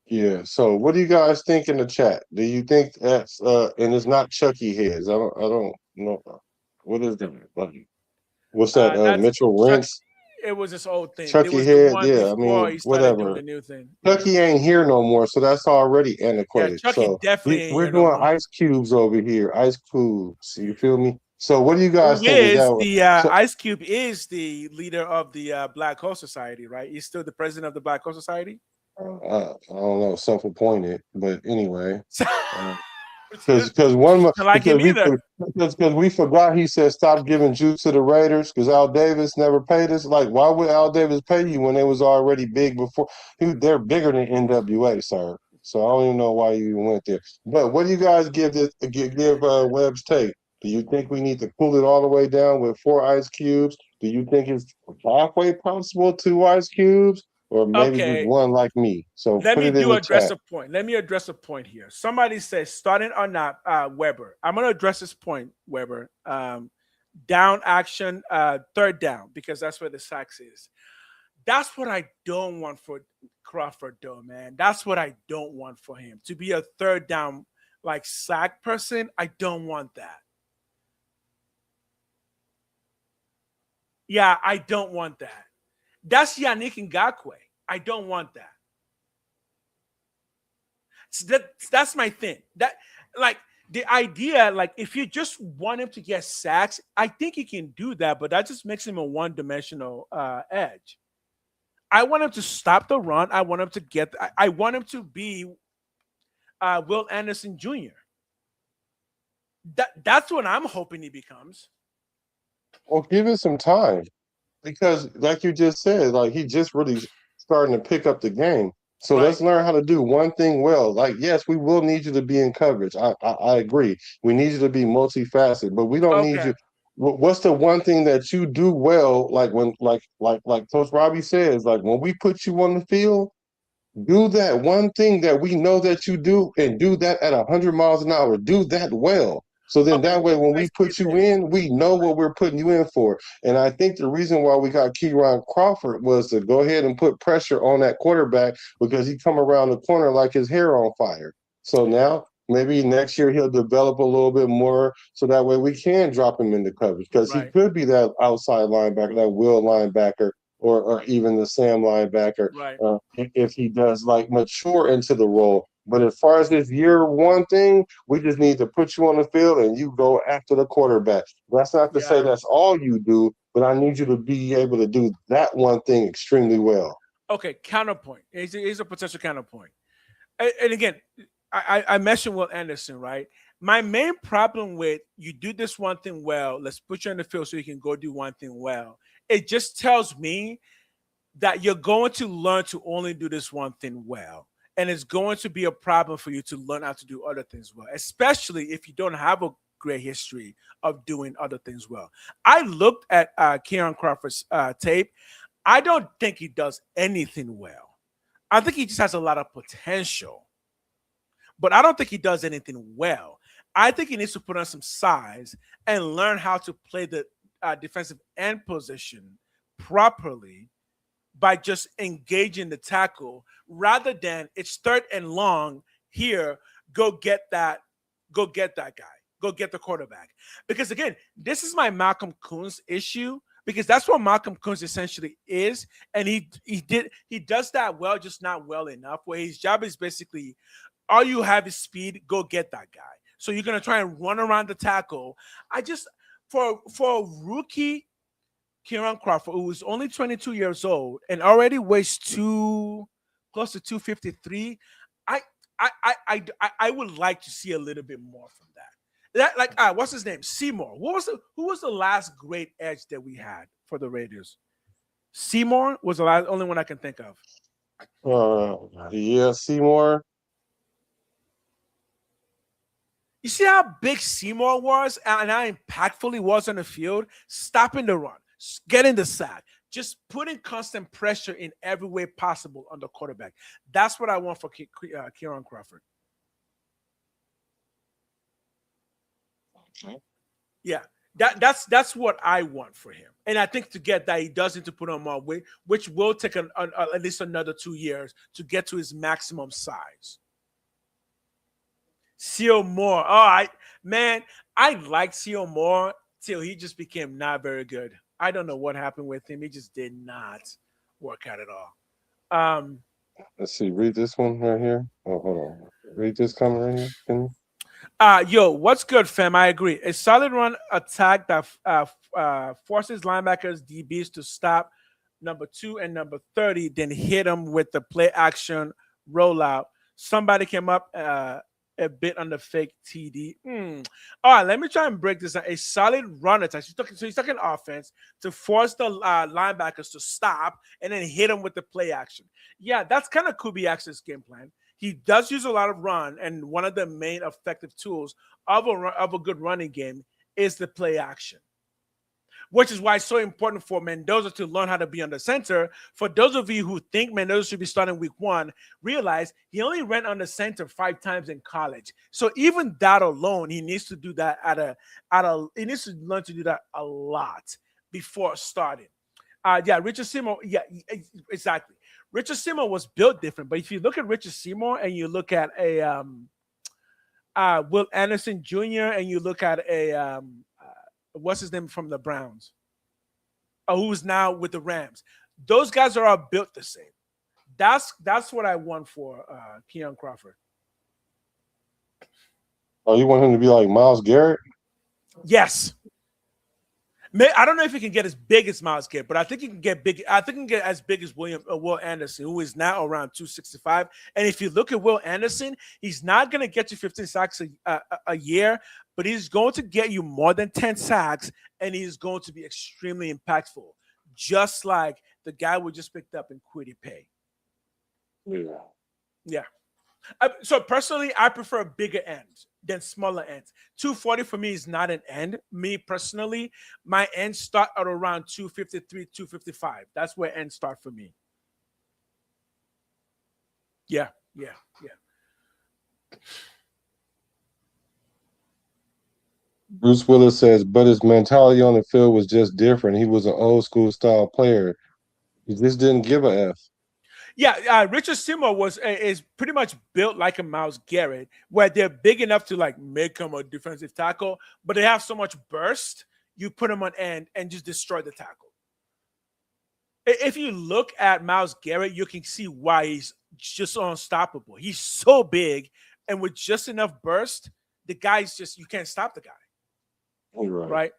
Yeah. So what do you guys think in the chat? Do you think that's and it's not Chucky heads? I don't know. What is that? Like, what's that? Mitchell Rentz? It was this old thing. Chucky it was head, the one yeah. I before mean, he started doing whatever. the new thing. Chucky ain't here no more, so that's already antiquated. Yeah, Chucky so definitely ain't we're here doing no more. ice cubes over here. Ice cubes. You feel me? So what do you guys think? Ice Cube is the leader of the Black Hole Society, right? He's still the president of the Black Hole Society. I don't know, self-appointed, but anyway. Because we forgot he said stop giving juice to the Raiders because Al Davis never paid us. Like, why would Al Davis pay you when they was already big before? They're bigger than NWA, sir. So I don't even know why you even went there. But what do you guys give Webb's take? Do you think we need to cool it all the way down with 4 ice cubes? Do you think it's halfway possible 2 ice cubes? Or maybe just one like me. So let me address a point. Let me address a point here. Somebody says starting or not, Weber. I'm going to address this point, Weber. Down action, third down, because that's where the sacks is. That's what I don't want for Crawford, though, man. That's what I don't want for him. To be a third down, like, sack person, I don't want that. Yeah, I don't want that. That's Yannick Ngakoue. I don't want that. So that's my thing. That, like, the idea, like, if you just want him to get sacks, I think he can do that, but that just makes him a one-dimensional edge. I want him to stop the run. I want him to be Will Anderson Jr. That's what I'm hoping he becomes. Well, give it some time. Because, like you just said, like, he just really starting to pick up the game. So let's learn how to do one thing well. Like, yes, we will need you to be in coverage. I agree. We need you to be multifaceted, but we don't need you. What's the one thing that you do well? Like when, like Coach Robbie says, like when we put you on the field, do that one thing that we know that you do, and do that at 100 miles an hour. Do that well. So then that way, when we put you in, we know what we're putting you in for. And I think the reason why we got Keyron Crawford was to go ahead and put pressure on that quarterback because he come around the corner like his hair on fire. So now maybe next year he'll develop a little bit more so that way we can drop him into coverage because he could be that outside linebacker, that will linebacker, or even the Sam linebacker if he does like mature into the role. But as far as this year one thing, we just need to put you on the field and you go after the quarterback. That's not to say that's all you do, but I need you to be able to do that one thing extremely well. Okay, counterpoint. He's a potential counterpoint. And again, I mentioned Will Anderson, right? My main problem with you do this one thing well, let's put you in the field so you can go do one thing well. It just tells me that you're going to learn to only do this one thing well. And it's going to be a problem for you to learn how to do other things well, especially if you don't have a great history of doing other things well. I looked at Kieran Crawford's tape. I don't think he does anything well. I think he just has a lot of potential, but I don't think he does anything well. I think he needs to put on some size and learn how to play the defensive end position properly by just engaging the tackle rather than it's third and long here. Go get that guy. Go get the quarterback. Because again, this is my Malcolm Kuhn's issue because that's what Malcolm Kuhn's essentially is. And he does that well, just not well enough, where his job is basically all you have is speed, go get that guy. So you're gonna try and run around the tackle. I just for a rookie Kieran Crawford, who was only 22 years old and already weighs close to 253. I would like to see a little bit more from that. What's his name? Seymour. Who was the last great edge that we had for the Raiders? Seymour was the only one I can think of. Yeah, Seymour. You see how big Seymour was and how impactful he was on the field, stopping the run, getting the sack, just putting constant pressure in every way possible on the quarterback. That's what I want for Kieran Crawford. Okay. Yeah, that's what I want for him. And I think to get that, he does need to put on more weight, which will take at least another 2 years to get to his maximum size. Seal Moore. I liked Seal Moore till he just became not very good. I don't know what happened with him. He just did not work out at all. Let's see. Read this one right here. Oh, hold on. Read this comment right here. Can you? Yo, what's good, fam? I agree. A solid run attack that forces linebackers, DBs to stop number 2 and number 30, then hit them with the play action rollout. Somebody came up a bit on the fake TD. All right, let me try and break this down. A solid run attack. So he's talking offense to force the linebackers to stop and then hit them with the play action. Yeah, that's kind of Kubiak's game plan. He does use a lot of run, and one of the main effective tools of a good running game is the play action, which is why it's so important for Mendoza to learn how to be under center. For those of you who think Mendoza should be starting week 1, realize he only ran under center 5 times in college. So even that alone, he needs to do that he needs to learn to do that a lot before starting. Richard Seymour. Yeah, exactly. Richard Seymour was built different, but if you look at Richard Seymour and you look at a Will Anderson Jr. and you look at a what's his name from the Browns, who's now with the Rams, those guys are all built the same. That's what I want for Kieran Crawford. Oh, you want him to be like Myles Garrett? Yes. I don't know if he can get as big as Myles Garrett, but I think he can get big. I think he can get as big as Will Anderson, who is now around 265. And if you look at Will Anderson, he's not going to get you 15 sacks a year, but he's going to get you more than 10 sacks, and he's going to be extremely impactful, just like the guy we just picked up in Kwity Paye. Yeah. So personally, I prefer bigger ends than smaller ends. 240 for me is not an end. Me personally, my ends start at around 253, 255. That's where ends start for me. Yeah. Bruce Willis says, but his mentality on the field was just different. He was an old school style player. He just didn't give a F. Yeah, Richard Seymour is pretty much built like a Myles Garrett, where they're big enough to like make him a defensive tackle, but they have so much burst, you put him on end and just destroy the tackle. If you look at Myles Garrett, you can see why he's just unstoppable. He's so big, and with just enough burst, the guy's just, you can't stop the guy. Right?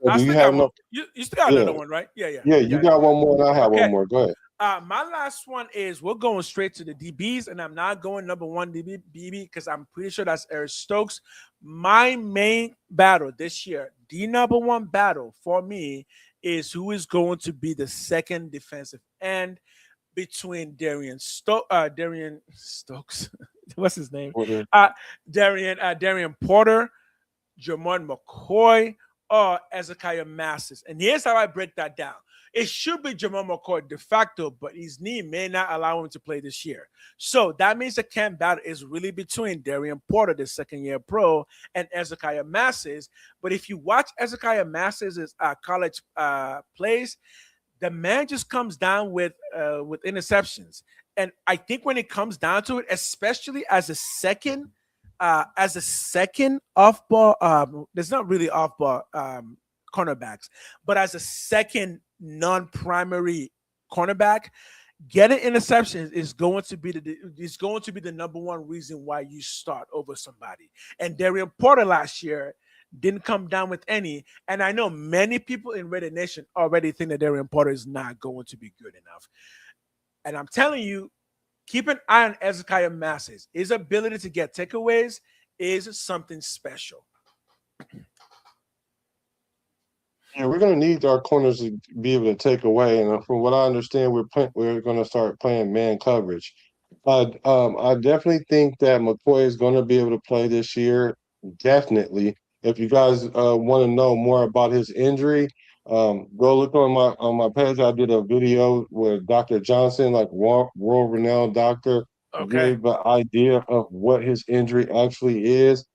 So I do you still got have one. no? You still got Yeah, another one, right? Yeah, yeah. you You got it. got one more, and I have one Okay. more. Go ahead. My last one is we're going straight to the DBs, and I'm not going number one DB because I'm pretty sure that's Eric Stokes. My main battle this year, the number one battle for me, is who is going to be the second defensive end between Darian Stokes. What's his name? Porter. Darian Porter, Jermon McCoy, or Ezekiah Masters. And here's how I break that down. It should be Jermon McCoy de facto, but his knee may not allow him to play this year. So that means the camp battle is really between Darian Porter, the second-year pro, and Ezekiah Masters. But if you watch Ezekiah Masters' college plays, the man just comes down with interceptions. And I think when it comes down to it, especially as a second off ball, there's not really off ball cornerbacks, but as a second non-primary cornerback, getting interceptions is going to be the number one reason why you start over somebody. And Darian Porter last year didn't come down with any. And I know many people in Raider Nation already think that Darian Porter is not going to be good enough. And I'm telling you, keep an eye on Ezekiah Masters. His ability to get takeaways is something special. Yeah, we're going to need our corners to be able to take away. And from what I understand, we're going to start playing man coverage. I definitely think that McCoy is going to be able to play this year. Definitely. If you guys want to know more about his injury, go look on my page. I did a video with Dr. Johnson, like world renowned doctor, Okay. gave an idea of what his injury actually is,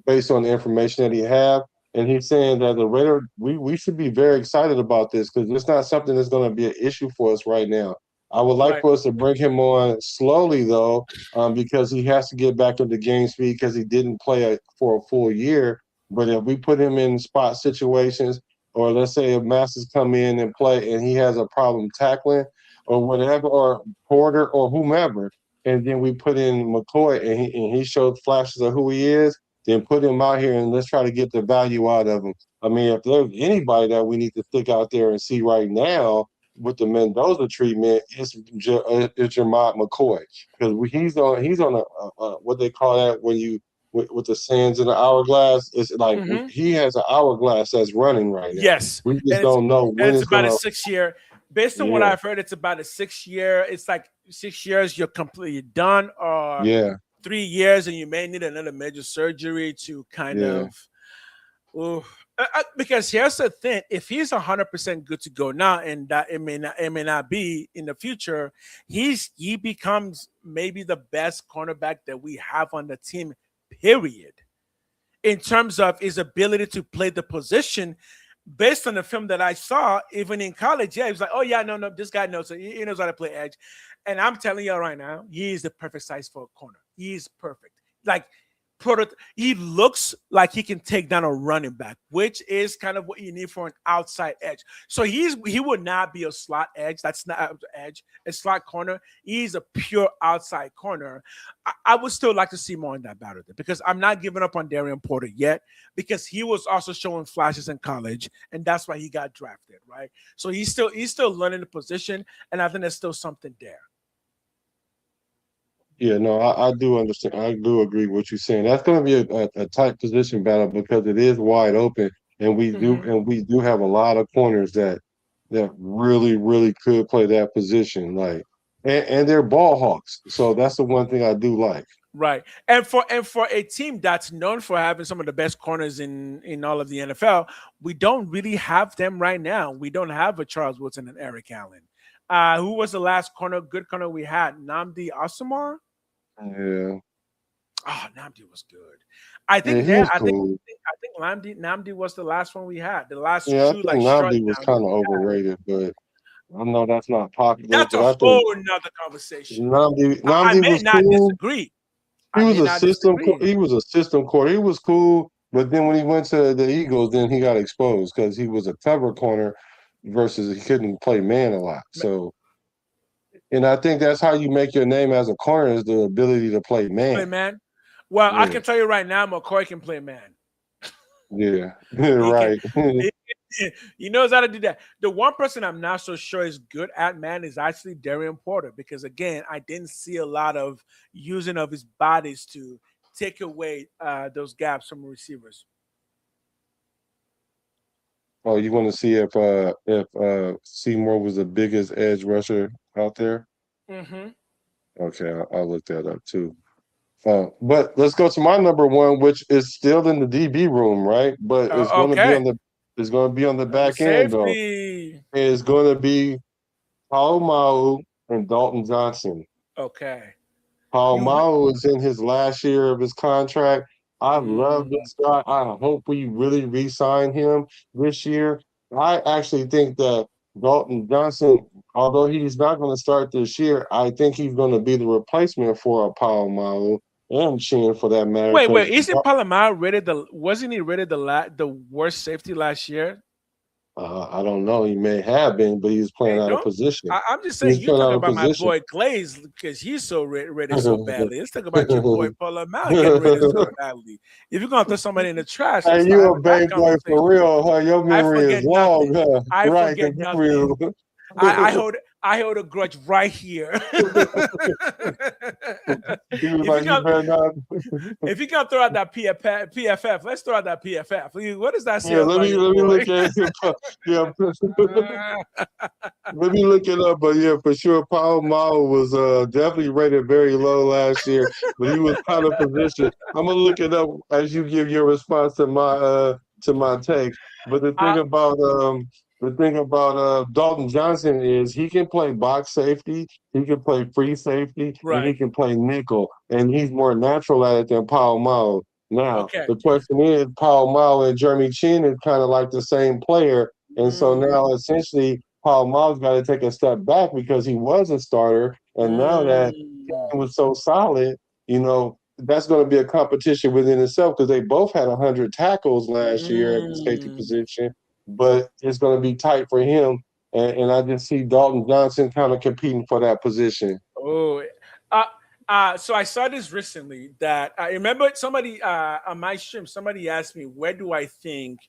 based on the information that he have. And he's saying that the Raider, we should be very excited about this because it's not something that's going to be an issue for us right now. I would like for us to bring him on slowly, though, because he has to get back into game speed because he didn't play for a full year. But if we put him in spot situations, or let's say if Masters come in and play and he has a problem tackling or whatever, or Porter or whomever, and then we put in McCoy and he showed flashes of who he is, then put him out here and let's try to get the value out of him. I mean, if there's anybody that we need to stick out there and see right now with the Mendoza treatment, it's Jermont McCoy because he's on a what they call that when you with the sands in the hourglass. It's like he has an hourglass that's running right now. Yes, we just don't know when it's about gonna. a 6 year. Based on what I've heard, it's about a 6 year. It's like 6 years you're completely done, or 3 years and you may need another major surgery to kind of. Because here's the thing: if he's 100% good to go now, and that it may not be in the future, he becomes maybe the best cornerback that we have on the team. Period. In terms of his ability to play the position, based on the film that I saw, even in college, he was like, "Oh yeah, no, this guy knows it. He knows how to play edge." And I'm telling you right now, he is the perfect size for a corner. He's perfect. Like. He looks like he can take down a running back, which is kind of what you need for an outside edge. So he would not be a slot edge. That's not edge. A slot corner. He's a pure outside corner. I would still like to see more in that battle because I'm not giving up on Darian Porter yet because he was also showing flashes in college, and that's why he got drafted, right? So he's still learning the position, and I think there's still something there. Yeah, no, I do understand. I do agree with what you're saying. That's going to be a tight position battle because it is wide open, and we do have a lot of corners that really, really could play that position. Like, and they're ball hawks. So that's the one thing I do like. Right, and for a team that's known for having some of the best corners in all of the NFL, we don't really have them right now. We don't have a Charles Woodson and Eric Allen. Who was the last good corner we had? Nnamdi Asomugha? Yeah. Oh, Nnamdi was good. I think Nnamdi was the last one we had. The last two, I think Nnamdi was kind of overrated, but I know that's not popular. That's a whole nother conversation. Nnamdi was not cool. Disagree. He was a system corner. He was cool, but then when he went to the Eagles, then he got exposed because he was a cover corner versus he couldn't play man a lot. So, and I think that's how you make your name as a corner is the ability to play man. Play man. Well, I can tell you right now, McCoy can play man. Yeah, He can, right. he knows how to do that. The one person I'm not so sure is good at, man, is actually Darian Porter, because again, I didn't see a lot of using of his bodies to take away those gaps from receivers. Oh, you want to see if Seymour was the biggest edge rusher out there? Mm-hmm. Okay, I'll look that up too. But let's go to my number one, which is still in the DB room, right? But Okay. it's going to be on the The back end though. safety. It's going to be Paul Mau and Dalton Johnson. Okay. Paul You. Mau is in his last year of his contract. I love Mm, this guy. I hope we really re-sign him this year. I actually think that Dalton Johnson, although he's not going to start this year, I think he's going to be the replacement for a Paul Mau and Chin for that matter. wait. Because Isn't Palomar rated wasn't he rated the worst safety last year? I don't know, he may have been, but he was playing Hey, out of don't. position. I'm just He saying. was You playing talk out of about my position. boy Glaze because he's so rated so badly. Let's talk about your boy Palomar getting rated so badly. If you're gonna throw somebody in the trash, Hey, let's start you a having that Bay boy conversation. for real, huh? Your I memory is forget long, nothing. huh? I Right, forget because nothing. you I hold a grudge right here. he was if you like, you got better not. if you can throw out that PFF, let's throw out that PFF. What does that say Yeah, about your let me boy? look at it. Yeah, let me look it up. But yeah, for sure, Paul Mao was definitely rated very low last year, but he was out of position. I'm gonna look it up as you give your response to my take. But uh, the thing about Dalton Johnson is he can play box safety, he can play free safety, and he right. can play nickel, and he's more natural at it than Paul Mao. Now, Okay. the question is, Paul Mao and Jeremy Chin is kind of like the same player. And so now Mm, essentially Paul Mau's got to take a step back because he was a starter. And now that mm, he was so solid, that's going to be a competition within itself because they both had 100 tackles last year at the safety mm. position, but it's going to be tight for him. And I just see Dalton Johnson kind of competing for that position. Oh, so I saw this recently that I remember somebody on my stream, somebody asked me, where do I think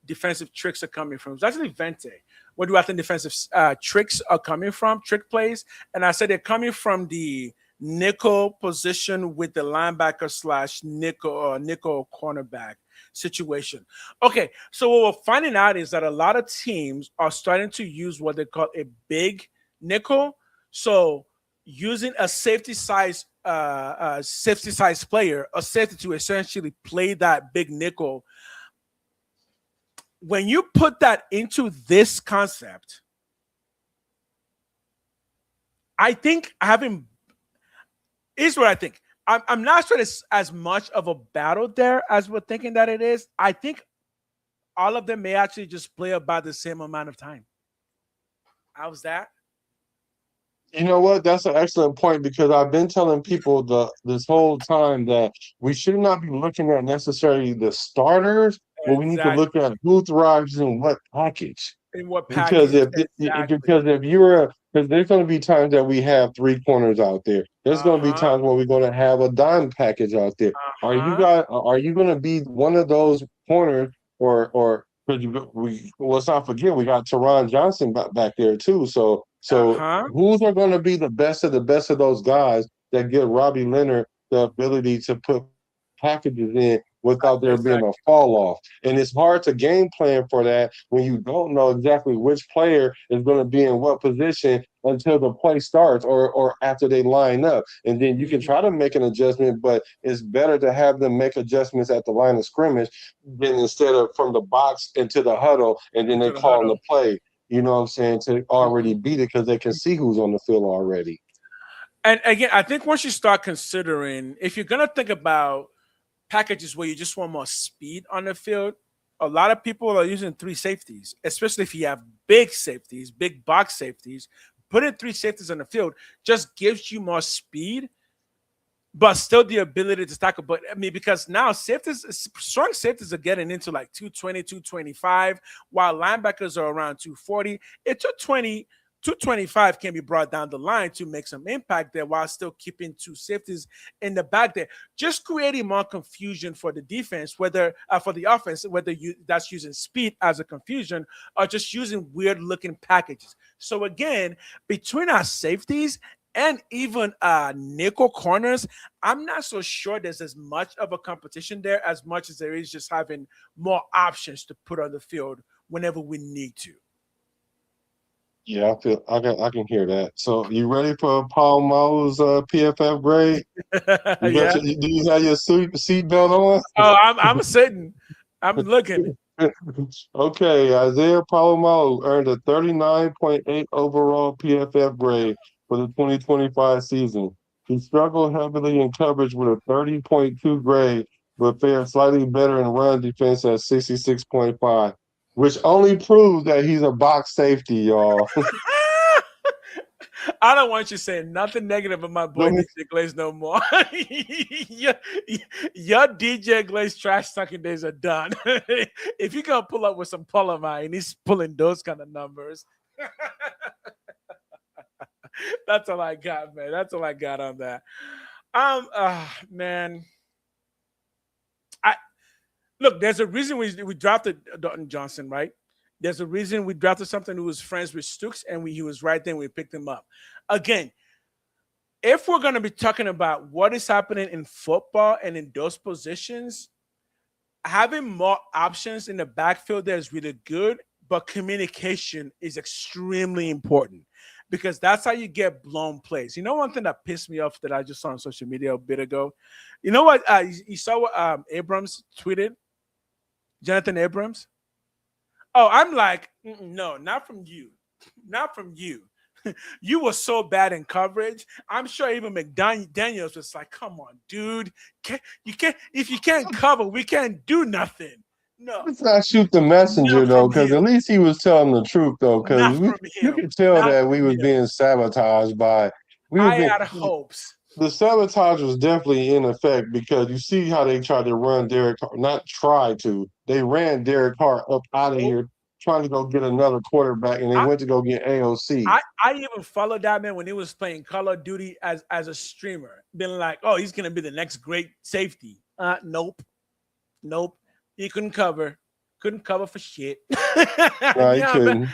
defensive tricks are coming from? It's actually Vente. Where do I think defensive tricks are coming from, trick plays? And I said they're coming from the nickel position with the linebacker slash nickel or nickel cornerback situation. Okay, so what we're finding out is that a lot of teams are starting to use what they call a big nickel. So using a safety size player, a safety to essentially play that big nickel. When you put that into this concept, I think here's what I think. I'm not sure it's as much of a battle there as we're thinking that it is. I think all of them may actually just play about the same amount of time. How's that? You know what? That's an excellent point because I've been telling people this whole time that we should not be looking at necessarily the starters, but we need to look Exactly. at who thrives in what package. In what Because package? because Exactly. if you're because there's going to be times that we have three corners out there. There's going to be Uh-huh. times where we're going to have a dime package out there. Uh-huh. Are you going to be one of those corners or let's not forget we got Teron Johnson back there too. So Uh-huh. who's are going to be the best of those guys that give Robbie Leonard the ability to put packages in without there being a Exactly. fall off. And it's hard to game plan for that when you don't know exactly which player is going to be in what position until the play starts or after they line up. And then you can try to make an adjustment, but it's better to have them make adjustments at the line of scrimmage than instead of from the box into the huddle and then they Into the call on the huddle. play. You know what I'm saying? To already beat it because they can see who's on the field already. And again, I think once you start considering, if you're gonna think about packages where you just want more speed on the field, a lot of people are using three safeties, especially if you have big safeties, big box safeties. Putting three safeties on the field just gives you more speed, but still the ability to tackle. But I mean, because now strong safeties are getting into like 220, 225, while linebackers are around 240. It took 225 can be brought down the line to make some impact there while still keeping two safeties in the back there. Just creating more confusion for the defense, whether for the offense, whether that's using speed as a confusion or just using weird looking packages. So again, between our safeties and even nickel corners, I'm not so sure there's as much of a competition there as much as there is just having more options to put on the field whenever we need to. Yeah, I can hear that. So you ready for Paul Mo's PFF grade? Yeah. Do you have your seatbelt on? Oh, I'm sitting. I'm looking. Okay, Isaiah Palomo earned a 39.8 overall PFF grade for the 2025 season. He struggled heavily in coverage with a 30.2 grade, but fared slightly better in run defense at 66.5, which only proves that he's a box safety, y'all. I don't want you saying nothing negative about my boy DJ Glaze no more. your DJ Glaze trash talking days are done. If you gonna pull up with some Polymer and he's pulling those kind of numbers, that's all I got, man. That's all I got on that. Man. Look, there's a reason we drafted Dalton Johnson, right? There's a reason we drafted something who was friends with Stooks, and he was right there and we picked him up. Again, if we're going to be talking about what is happening in football and in those positions, having more options in the backfield there is really good, but communication is extremely important because that's how you get blown plays. You know, one thing that pissed me off that I just saw on social media a bit ago? You know what? You saw what Abrams tweeted? Jonathan Abrams? Oh, I'm like, no, not from you. Not from you. You were so bad in coverage. I'm sure even McDaniels was like, come on, dude. You can't if you can't cover, we can't do nothing. No. Let's not shoot the messenger, though, because at least he was telling the truth, though, because you could tell that we was being sabotaged by – I had hopes. The sabotage was definitely in effect because you see how they tried to run Derek Carr. Not try to. They ran Derek Carr up out of here trying to go get another quarterback, and they went to go get AOC. I even followed that man when he was playing Call of Duty as a streamer. Been like, oh, he's going to be the next great safety. Nope. He couldn't cover. Couldn't cover for shit. No, he couldn't.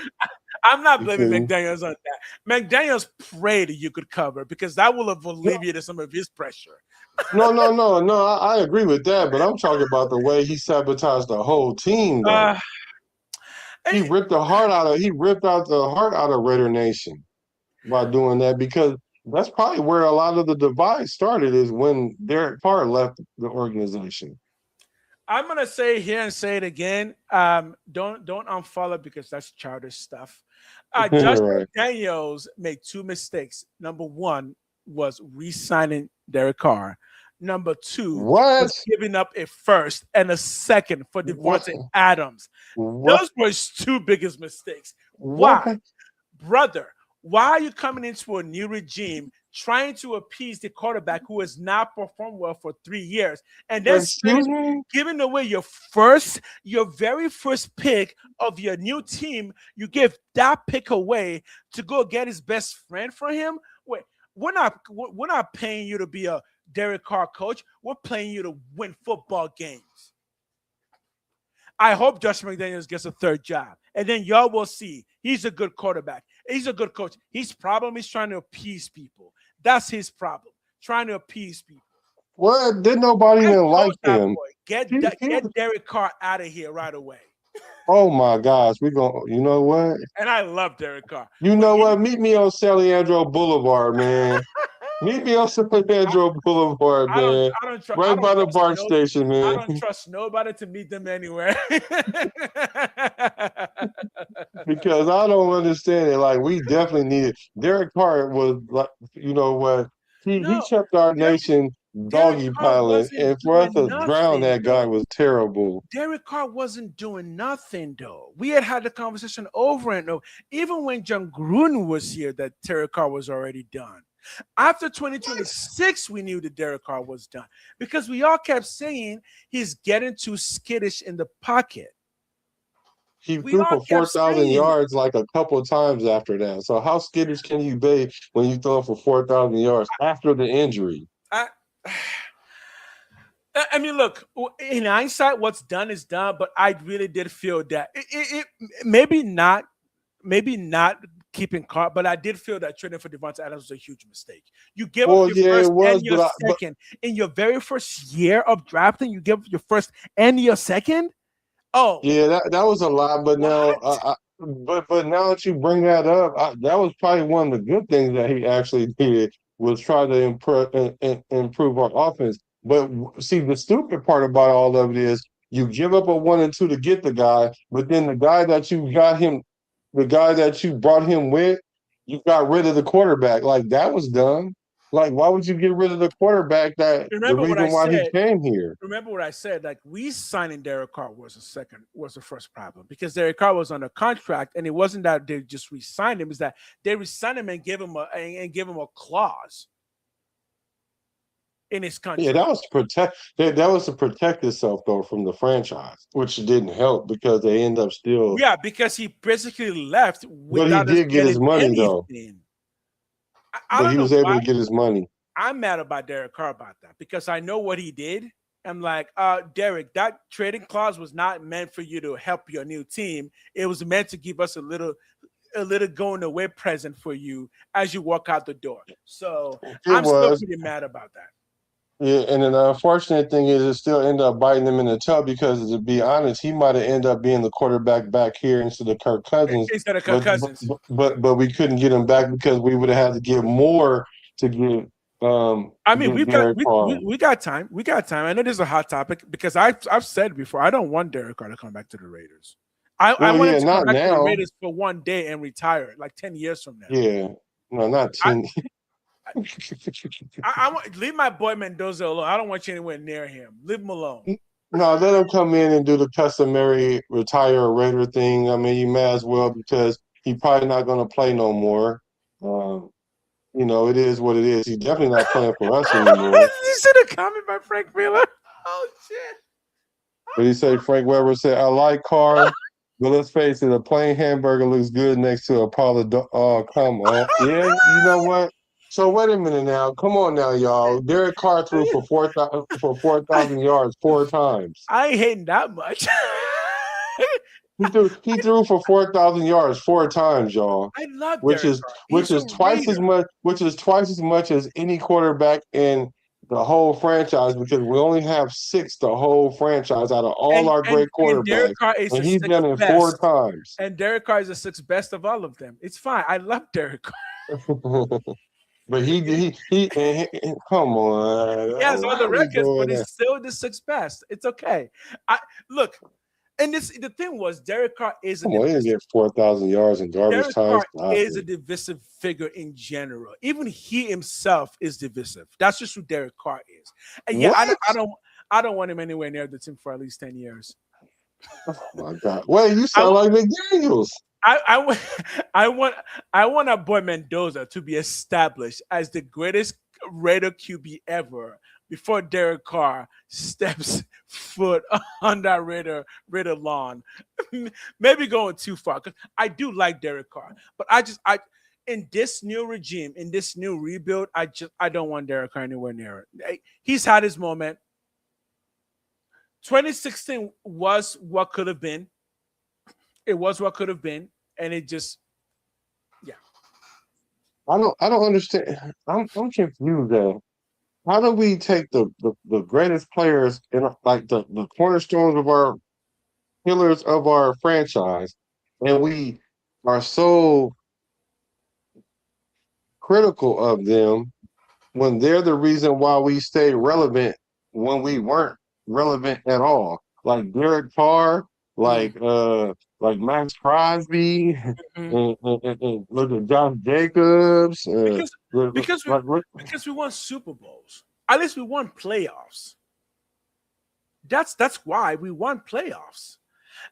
I'm not blaming McDaniels on that. McDaniels prayed you could cover because that will have alleviated some of his pressure. No. I agree with that, but I'm talking about the way he sabotaged the whole team. Though. He ripped out the heart out of Raider Nation by doing that because that's probably where a lot of the divide started is when Derek Carr left the organization. I'm gonna say here and say it again. Don't unfollow because that's childish stuff. Justin Daniels made two mistakes. Number one was re-signing Derek Carr. Number two was giving up a first and a second for Devontae Adams. Those were his two biggest mistakes. Why? Brother, why are you coming into a new regime trying to appease the quarterback who has not performed well for 3 years and then giving away your very first pick of your new team? You give that pick away to go get his best friend for him. Wait, we're not paying you to be a Derek Carr coach. We're paying you to win football games. I hope Josh McDaniels gets a third job, and then y'all will see he's a good quarterback. He's a good coach. His problem is trying to appease people. That's his problem, trying to appease people. What? Did nobody even like him? Get Derek Carr out of here right away. Oh, my gosh. You know what? And I love Derek Carr. You know what? Meet me on Saliandro Boulevard, man. Meet me on Saliandro Boulevard, man. Right by the BART station, man. I don't trust nobody to meet them anywhere. Because I don't understand it. Like, we definitely needed Derek Carr was like, you know what? He kept our nation doggy piling, and for us to drown that guy was terrible. Derek Carr wasn't doing nothing, though. We had the conversation over and over. Even when John Gruden was here, that Derek Carr was already done. After 2026, we knew that Derek Carr was done because we all kept saying he's getting too skittish in the pocket. he We threw all for kept 4,000 saying it. yards like a couple of times after that. So how skittish can you be when you throw for 4,000 yards after the injury? I, I mean, look, in hindsight, what's done is done, but I really did feel that it maybe not keeping Carr, but I did feel that trading for Devontae Adams was a huge mistake. You give up Well, your yeah, it first was, and your but second in your very first year of drafting. You give up your first and your second. Oh, yeah, that was a lot. But now, what? but now that you bring that up, that was probably one of the good things that he actually did was try to improve our offense. But see, the stupid part about all of it is you give up a 1 and 2 to get the guy, but then the guy that you brought him with, you got rid of the quarterback. Like that was dumb. Like, why would you get rid of the quarterback? That the Remember what I reason why he said. came here. Remember what I said. Like we signing Derek Carr was the first problem because Derek Carr was under contract, and it wasn't that they just re-signed him; it's that they re-signed him and gave him a clause in his contract. Yeah, that was to protect itself though from the franchise, which didn't help because they end up still. Yeah, because he basically left But he without us did get his getting money though. anything. I But don't he know was able why to get his money. I'm mad about Derek Carr about that because I know what he did. I'm like, Derek, that trading clause was not meant for you to help your new team. It was meant to give us a little going away present for you as you walk out the door. So I'm still pretty mad about that. Yeah, and then the unfortunate thing is it still ended up biting him in the tail because, to be honest, he might have ended up being the quarterback back here instead of Kirk Cousins. Instead of Kirk Cousins. But we couldn't get him back because we would have had to give more to get. I mean, we got time. We got time. I know this is a hot topic because I've said before I don't want Derek Carr to come back to the Raiders. I want him to come back to the Raiders for one day and retire, like 10 years from now. Yeah, no, not 10. I want leave my boy Mendoza alone. I don't want you anywhere near him. Leave him alone. No, let him come in and do the customary retire a Raider thing. I mean, you may as well because he's probably not going to play no more. You know, it is what it is. He's definitely not playing for us anymore. You should have comment by Frank Miller. Oh shit! But he said Frank Weber said, "I like Carr, but let's face it, a plain hamburger looks good next to a Paula. Oh, come on, yeah, you know what? So wait a minute now. Come on now, y'all. Derek Carr threw for 4,000 yards 4 times. I ain't hating that much. He threw for 4,000 yards 4 times, y'all. I love which Derek is twice as much as any quarterback in the whole franchise because we only have 6 the whole franchise out of all our great quarterbacks. And he's done it 4 times. And Derek Carr is the 6th best of all of them. It's fine. I love Derek Carr. But he come on. He has all the records, but he's still the 6th best. It's okay. Look, and the thing was, Derek Carr is he didn't get 4,000 yards in garbage time. Carr is a divisive figure in general. Even he himself is divisive. That's just who Derek Carr is. And yeah, I don't want him anywhere near the team for at least 10 years. Oh my God! Wait, you sound like McDaniels. I want our boy Mendoza to be established as the greatest Raider QB ever before Derek Carr steps foot on that Raider lawn. Maybe going too far because I do like Derek Carr, but I in this new regime, in this new rebuild, I don't want Derek Carr anywhere near it. He's had his moment. 2016 was what could have been. It was what could have been, and it just, yeah. I don't understand. I'm confused though. How do we take the greatest players and like the cornerstones of our pillars of our franchise, and we are so critical of them when they're the reason why we stayed relevant when we weren't relevant at all? Like Derek Carr, like Max Crosby, and look at Josh Jacobs. Because we won Super Bowls. At least we won playoffs. That's why we won playoffs.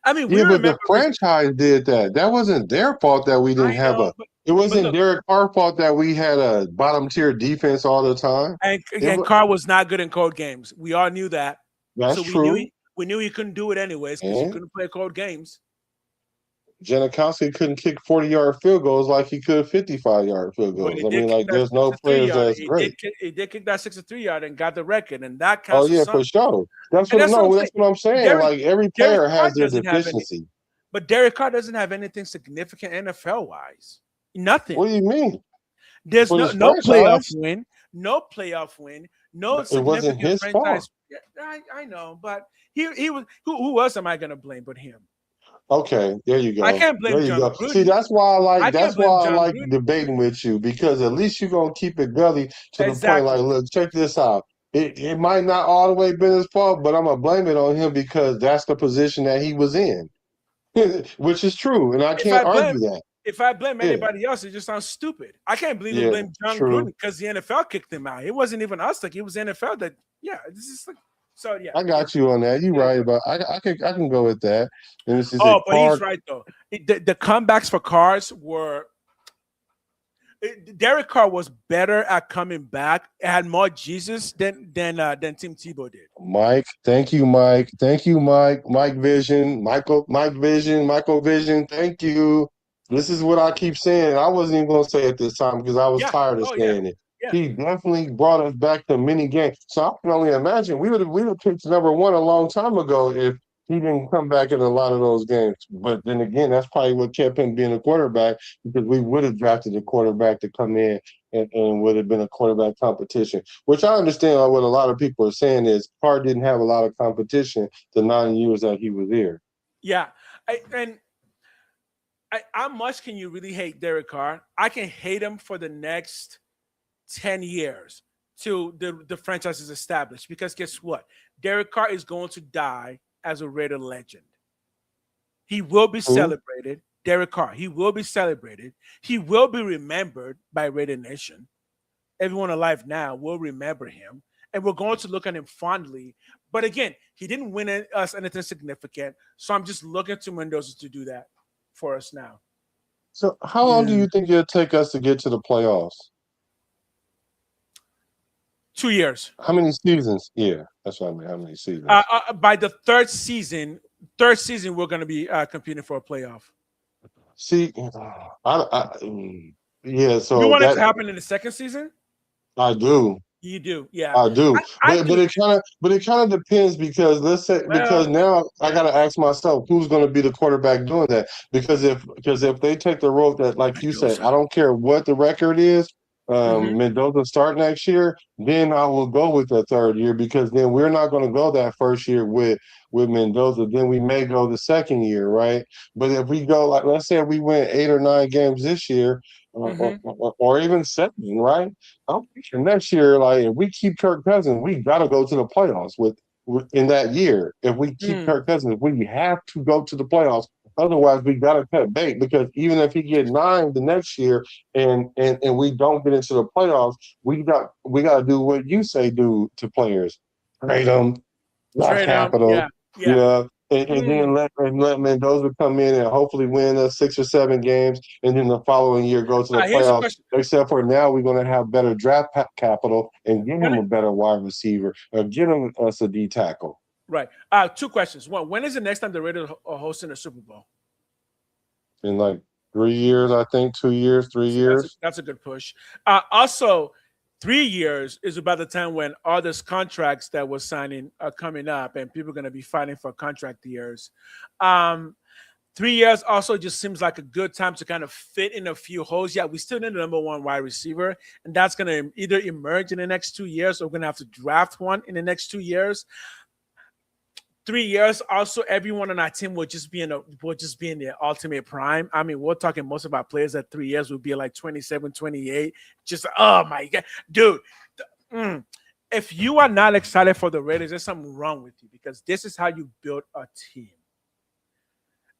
I mean, but the franchise did that. That wasn't their fault that we didn't have it wasn't Derek Carr's fault that we had a bottom tier defense all the time. And Carr was not good in cold games. We all knew that. That's true. We knew he couldn't do it anyways because he couldn't play cold games. Janikowski couldn't kick 40-yard field goals like he could 55-yard field But goals. he I did mean, kick like, that there's no 63 players yard. that's great. He did kick that 63 yard and got the record, and that Oh, counts for yeah, for something. sure. That's And what, no, saying. that's what I'm saying. Derek, Like, every Derek player Carr has their doesn't have any, deficiency. but Derek Carr doesn't have anything significant NFL wise. Nothing. What do you mean? There's For no this playoff franchise? win, no playoff win, no It wasn't significant his franchise. fault. Yeah, I know, but he was who else am I gonna blame but him? Okay, there you go. I can't blame There you John go. Gruden. See, that's why I can't blame John Gruden. debating with you, because at least you're gonna keep it gully to the point. Exactly. Like, look, check this out. It might not all the way been his fault, but I'm gonna blame it on him because that's the position that he was in, which is true, and I can't argue that. If I blame anybody else, it just sounds stupid. I can't believe we blame John true. Gruden because the NFL kicked him out. It wasn't even us; like it was the NFL that. Yeah, this is like so. Yeah, I got you on that. You're right about. I can go with that. And this is but he's right though. The comebacks for Cars were. Derek Carr was better at coming back. It had more Jesus than Tim Tebow did. Mike, thank you, Mike. Thank you, Mike. Mike Vision, Mike Vision, Michael Vision. Thank you. This is what I keep saying. I wasn't even going to say it this time because I was tired of saying it. Yeah. He definitely brought us back to many games. So I can only imagine we would have picked number one a long time ago if he didn't come back in a lot of those games. But then again, that's probably what kept him being a quarterback, because we would have drafted a quarterback to come in and would have been a quarterback competition, which I understand what a lot of people are saying is Carr didn't have a lot of competition the 9 years that he was here. Yeah. How much can you really hate Derek Carr? I can hate him for the next 10 years till the franchise is established, because guess what? Derek Carr is going to die as a Raider legend. He will be celebrated. Derek Carr, he will be celebrated. He will be remembered by Raider Nation. Everyone alive now will remember him, and we're going to look at him fondly. But again, he didn't win us anything significant, so I'm just looking to Mendoza to do that for us now. So how long do you think it'll take us to get to the playoffs? 2 years. How many seasons? Yeah, that's what I mean. How many seasons? By the third season, we're going to be competing for a playoff. See, yeah. So you want it to happen in the second season? I do. You do, yeah. I do. But it kind of depends, because because now I got to ask myself who's going to be the quarterback doing that. Because if they take the road that, like you said, I don't care what the record is. Mendoza start next year, then I will go with the third year, because then we're not going to go that first year with Mendoza. Then we may go the second year, right? But if we go, like, let's say we win 8 or 9 games this year, or even 7, right? Next year, like, if we keep Kirk Cousins, we got to go to the playoffs in that year. If we keep Kirk Cousins, we have to go to the playoffs. Otherwise, we got to cut bait, because even if he get 9 the next year and we don't get into the playoffs, we got to do what you say do to players: trade them, draft capital, and then let Mendoza come in and hopefully win us 6 or 7 games, and then the following year go to the playoffs. Except for now, we're going to have better draft capital and give him a better wide receiver, or give him us a D tackle. Right. 2 questions. One, when is the next time the Raiders are hosting a Super Bowl? In like 3 years, I think. 2 years, 3 years. That's a good push. Also, 3 years is about the time when all those contracts that we're signing are coming up, and people are going to be fighting for contract years. 3 years also just seems like a good time to kind of fit in a few holes. Yeah, we still need the number 1 wide receiver, and that's going to either emerge in the next 2 years, or we're going to have to draft one in the next 2 years. 3 years, also, everyone on our team will just be in their ultimate prime. I mean, we're talking most of our players at 3 years will be like 27, 28. Just, oh my God, dude. If you are not excited for the Raiders, there's something wrong with you, because this is how you build a team.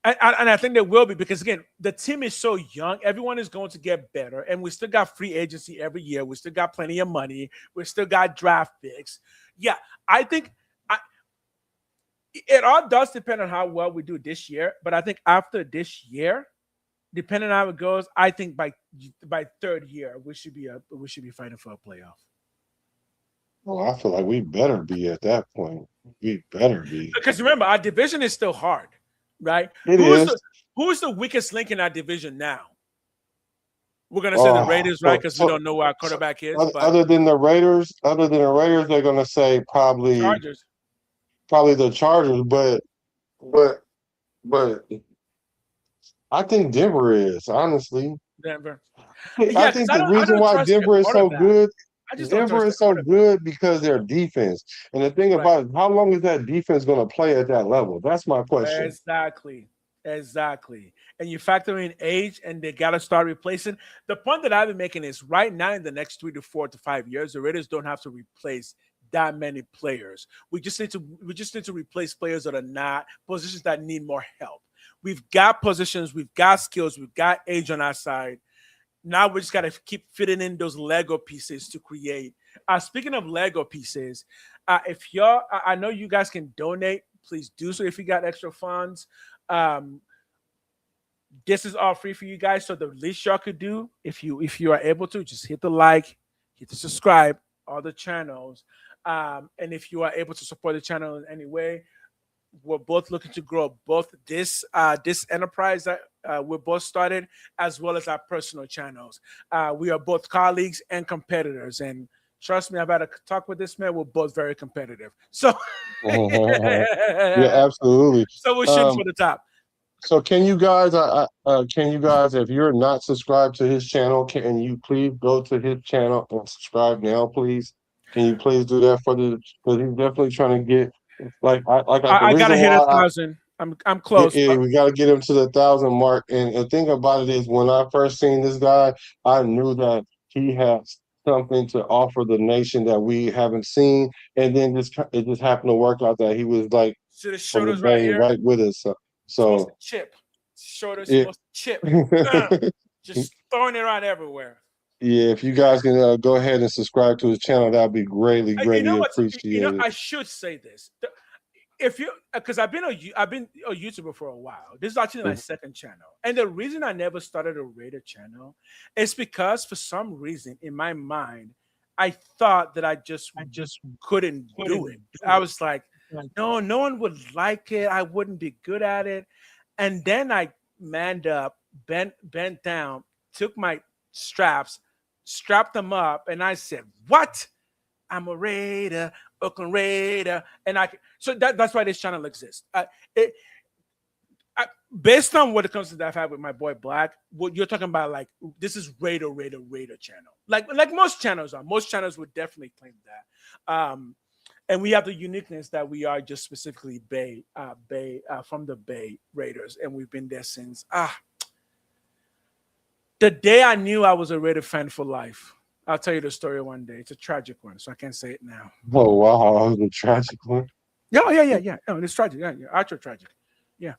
And I think there will be, because again, the team is so young. Everyone is going to get better, and we still got free agency every year. We still got plenty of money. We still got draft picks. Yeah, I think it all does depend on how well we do this year. But I think after this year, depending on how it goes, I think by third year we should be fighting for a playoff. Well, I feel like we better be at that point. We better be, because remember, our division is still hard. right? It Who's is. who's the weakest link in that division now? We're gonna say the Raiders, right? Because we don't know where our quarterback is. But Other than the Raiders, they're gonna say probably Chargers. the Chargers, but I think Denver is, honestly. Denver. I Yeah, because think I the don't I reason don't why trust their Denver is so quarterback. good, I just don't Denver trust is their so quarterback. good because their defense. And the thing Right. about it, how long is that defense going to play at that level? That's my question. Exactly. And you factor in age, and they got to start replacing. The point that I've been making is right now, in the next 3 to 4 to 5 years, the Raiders don't have to replace that many players. We just need to replace players that are not positions that need more help. We've got positions, we've got skills, we've got age on our side. Now we just got to keep fitting in those Lego pieces to create. Speaking of Lego pieces, if y'all, I know you guys can donate. Please do so if you got extra funds. Um, this is all free for you guys. So the least y'all could do, if you are able to, just hit the like, hit the subscribe, all the channels. And if you are able to support the channel in any way, we're both looking to grow both this enterprise that we're both started, as well as our personal channels. We are both colleagues and competitors, and trust me, I've had a talk with this man. We're both very competitive, so Yeah, absolutely. so we're shooting for the top. So can you guys, if you're not subscribed to his channel, can you please go to his channel and subscribe now, please? Can you please do that because he's definitely trying to get the I gotta reason hit why 1,000. I'm close. yeah, we got to get him to the 1,000 mark. And the thing about it is, when I first seen this guy, I knew that he had something to offer the nation that we haven't seen. And then it just happened to work out that he was like See the from the shoulders right Bay, here. right with us. Supposed to So chip. Shoulders yeah. supposed to chip. Just throwing it around everywhere. Yeah, if you guys can go ahead and subscribe to his channel, that'd be greatly You know what? appreciated. I should say this. If you, because I've been a YouTuber for a while. This is actually my second channel, and the reason I never started a Raider channel is because for some reason in my mind, I thought that I just couldn't do it. I was like, no one would like it. I wouldn't be good at it. And then I manned up, bent down, took my straps, strapped them up, and I said, "What? I'm a Raider, Oakland Raider," and so that's why this channel exists. Based on what it comes to that I've had with my boy Black, what you're talking about, like this is Raider channel, like most channels are. Most channels would definitely claim that, and we have the uniqueness that we are just specifically Bay from the Bay Raiders, and we've been there since the day I knew I was a Raider fan for life. I'll tell you the story one day. It's a tragic one, so I can't say it now. Oh wow, the tragic one. Yeah. No, it's tragic. Yeah, actual tragic. Yeah.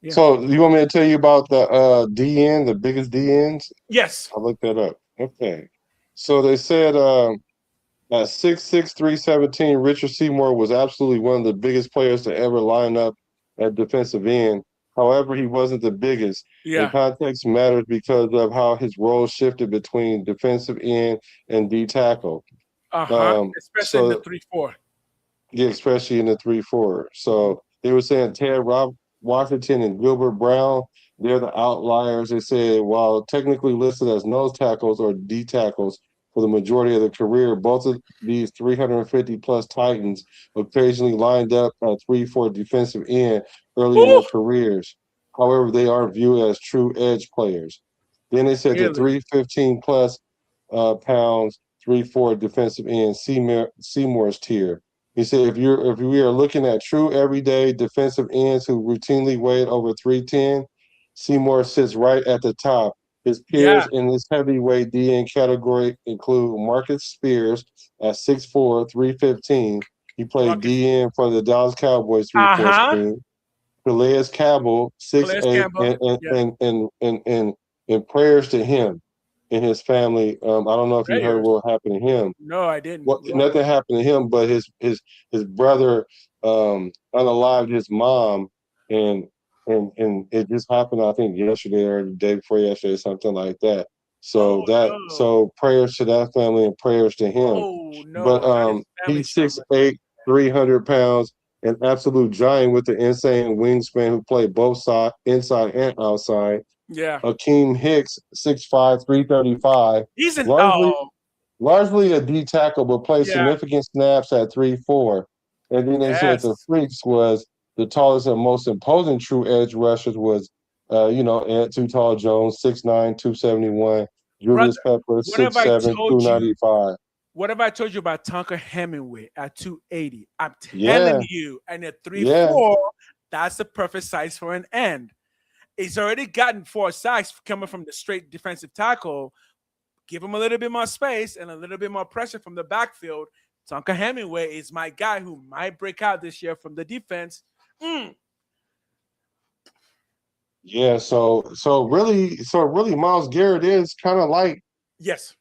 So you want me to tell you about the DN, the biggest DNs? Yes. I looked that up. Okay. So they said at 6'6", 317, Richard Seymour was absolutely one of the biggest players to ever line up at defensive end. However, he wasn't the biggest. Yeah. The context matters because of how his role shifted between defensive end and D tackle. Especially in the 3-4. Yeah, especially in the 3-4. So they were saying Ted Washington and Gilbert Brown, they're the outliers. They said while technically listed as nose tackles or D tackles for the majority of their career, both of these 350-plus Titans occasionally lined up at 3-4 defensive end early in their careers. However, they aren't viewed as true edge players. Then they said the 315-plus pounds, 3-4 defensive end, Seymour's tier. He said, if we are looking at true everyday defensive ends who routinely weighed over 310, Seymour sits right at the top. His peers in this heavyweight DN category include Marcus Spears at 6'4", 315. He played DN for the Dallas Cowboys 3-4 scheme. Calais Campbell, 6'8", and prayers to him and his family. I don't know if you heard what happened to him. No, I didn't. Nothing happened to him, but his brother unalived his mom, and it just happened, I think, yesterday or the day before yesterday, something like that. So so prayers to that family and prayers to him. Oh no! But he's 6'8", 300 pounds, an absolute giant with the insane wingspan who played both side, inside and outside. Yeah. Akeem Hicks, 6'5", 335. He's an Largely a D tackle, but played yeah. significant snaps at 3'4". And then they said the Yes. freaks was the tallest and most imposing true edge rushers was, Ant Too Tall Jones, 6'9", 271. Julius Brother, Pepper, what have I 6'7", told you? 295. What have I told you about Tonka Hemingway at 280? I'm Yeah, telling you, and at 3'4", yeah. that's the perfect size for an end. He's already gotten 4 sacks coming from the straight defensive tackle. Give him a little bit more space and a little bit more pressure from the backfield. Tonka Hemingway is my guy who might break out this year from the defense. Yeah, so really Myles Garrett is kind of like, Yes.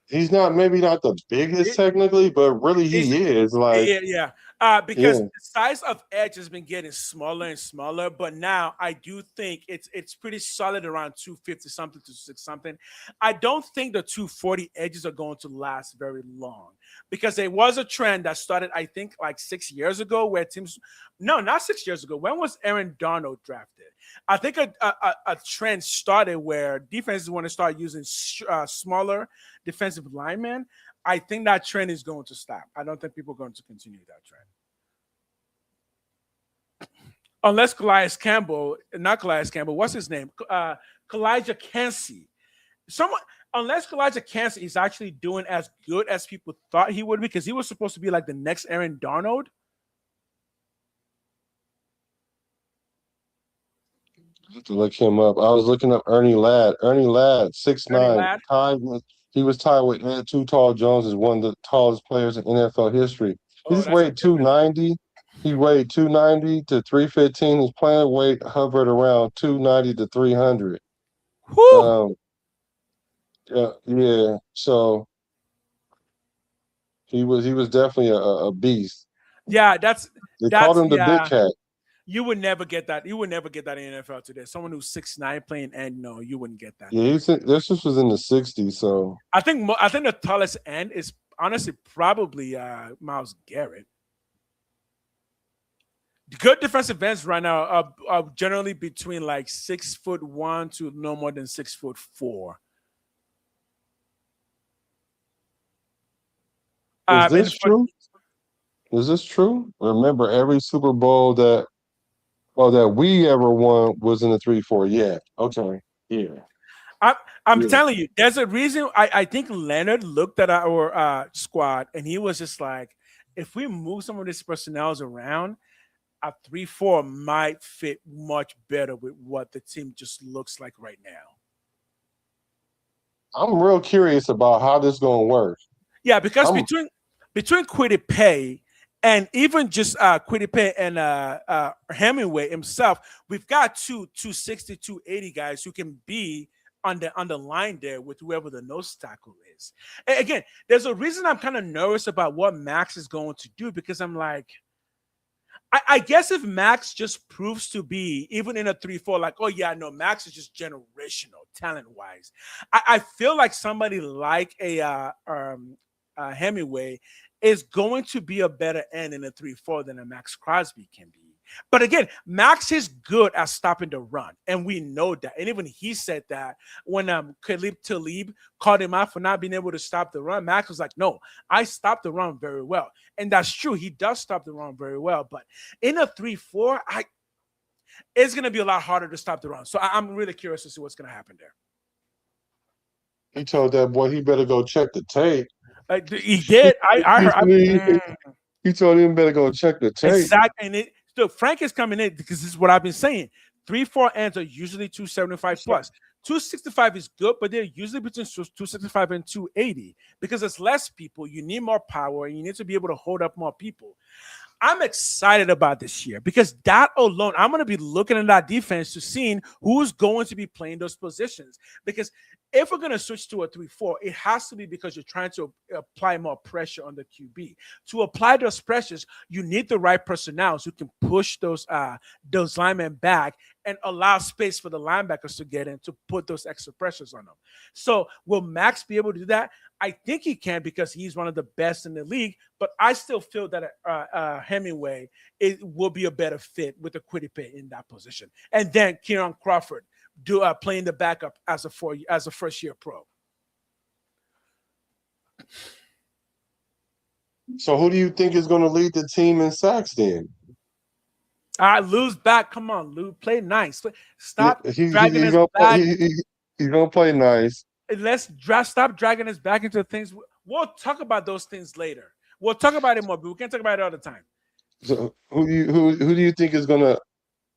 he's maybe not the biggest technically, but really he is like, Yeah. Because the size of edge has been getting smaller and smaller, but now I do think it's pretty solid around 250 something to 6 something. I don't think the 240 edges are going to last very long because there was a trend that started, I think, like 6 years ago where teams, no, not 6 years ago. When was Aaron Darnold drafted? I think a trend started where defenses want to start using smaller defensive linemen. I think that trend is going to stop. I don't think people are going to continue that trend. Unless what's his name? Kalijah Cansey. Unless Kalijah Cansey is actually doing as good as people thought he would be, because he was supposed to be like the next Aaron Darnold. to look him up. I was looking up Ernie Ladd. Ernie Ladd, 6'9", he was tied with Ant Too Tall Jones as one of the tallest players in NFL history. He just weighed 290. He weighed 290 to 315. His playing weight hovered around 290 to 300. Yeah. So he was definitely a beast. Yeah, they called him the Big Cat. You would never get that. You would never get that in the NFL today. Someone who's 6'9" playing end, no, you wouldn't get that. Yeah, this was in the 60s. So I think the tallest end is honestly probably Myles Garrett. The good defensive ends right now are generally between like 6'1" to no more than 6'4". Is this true? Is this true? Remember, every Super Bowl that we ever won was in the 3-4. Yeah. Okay. Yeah. I'm telling you, there's a reason. I think Leonard looked at our squad and he was just like, if we move some of these personnel around, a 3-4 might fit much better with what the team just looks like right now. I'm real curious about how this is going to work. Yeah, because between Kwity Paye and even just Kwity Paye and Hemingway himself, we've got 260, 280 guys who can be on the line there with whoever the nose tackle is. And again, there's a reason I'm kind of nervous about what Max is going to do, because I'm like, I guess if Max just proves to be, even in a 3-4, like, oh yeah, no, Max is just generational talent-wise. I feel like somebody like a Hemingway is going to be a better end in a 3-4 than a Max Crosby can be. But again, Max is good at stopping the run, and we know that. And even he said that when Khalib Talib called him out for not being able to stop the run. Max was like, no, I stopped the run very well. And that's true. He does stop the run very well. But in a 3-4, it's going to be a lot harder to stop the run. So I'm really curious to see what's going to happen there. He told that boy he better go check the tape. He did. I heard. He told him better go check the tape. Exactly. And look, Frank is coming in because this is what I've been saying. 3-4 ends are usually 275 plus. 265 is good, but they're usually between 265 and 280 because there's less people. You need more power, and you need to be able to hold up more people. I'm excited about this year because that alone, I'm going to be looking at that defense to seeing who's going to be playing those positions. Because if we're going to switch to a 3-4, it has to be because you're trying to apply more pressure on the QB. To apply those pressures, you need the right personnel who can push those linemen back and allow space for the linebackers to get in to put those extra pressures on them. So will Max be able to do that? I think he can because he's one of the best in the league. But I still feel that Hemingway will be a better fit with the Quiddipe in that position, and then Kieran Crawford playing the backup as a first year pro. So who do you think is going to lead the team in sacks then? Lou's back. Come on, Lou. Play nice. Stop He's dragging his gonna back. he's going to play nice. Stop dragging us back into things. We'll talk about those things later. We'll talk about it more, but we can't talk about it all the time. So who do you think is going to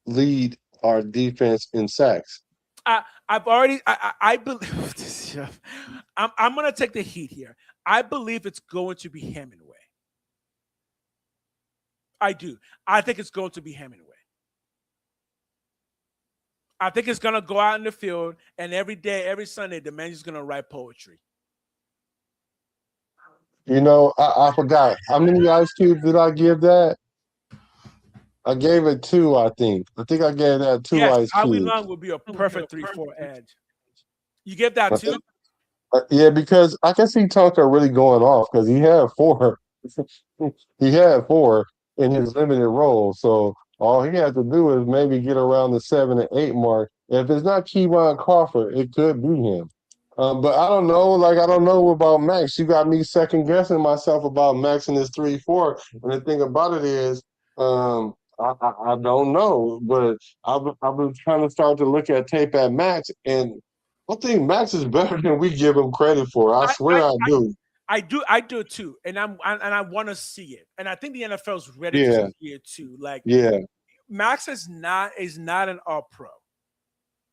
lead our defense in sacks? I believe I'm going to take the heat here. I believe it's going to be Hemingway. I do. I think it's going to be Hemingway. I think it's going to go out in the field, and every day, every Sunday, the man is going to write poetry. You know, I forgot. How many ice cubes did I give that? I gave it 2, I think. I think I gave that 2 ice cubes. Howie Long would be a perfect 3-4 edge. You give that 2? Yeah, because I can see Tucker really going off because he had 4. He had 4 in his limited role. So all he had to do is maybe get around the 7 and 8 mark. If it's not Kevon Crawford, it could be him. But I don't know. I don't know about Max. You got me second guessing myself about Max and his 3-4. And the thing about it is, I don't know. But I've been trying to start to look at tape at Max, and I think Max is better than we give him credit for. I swear I do. I do too, and I want to see it, and I think the NFL is ready to see it too. Max is not an All Pro,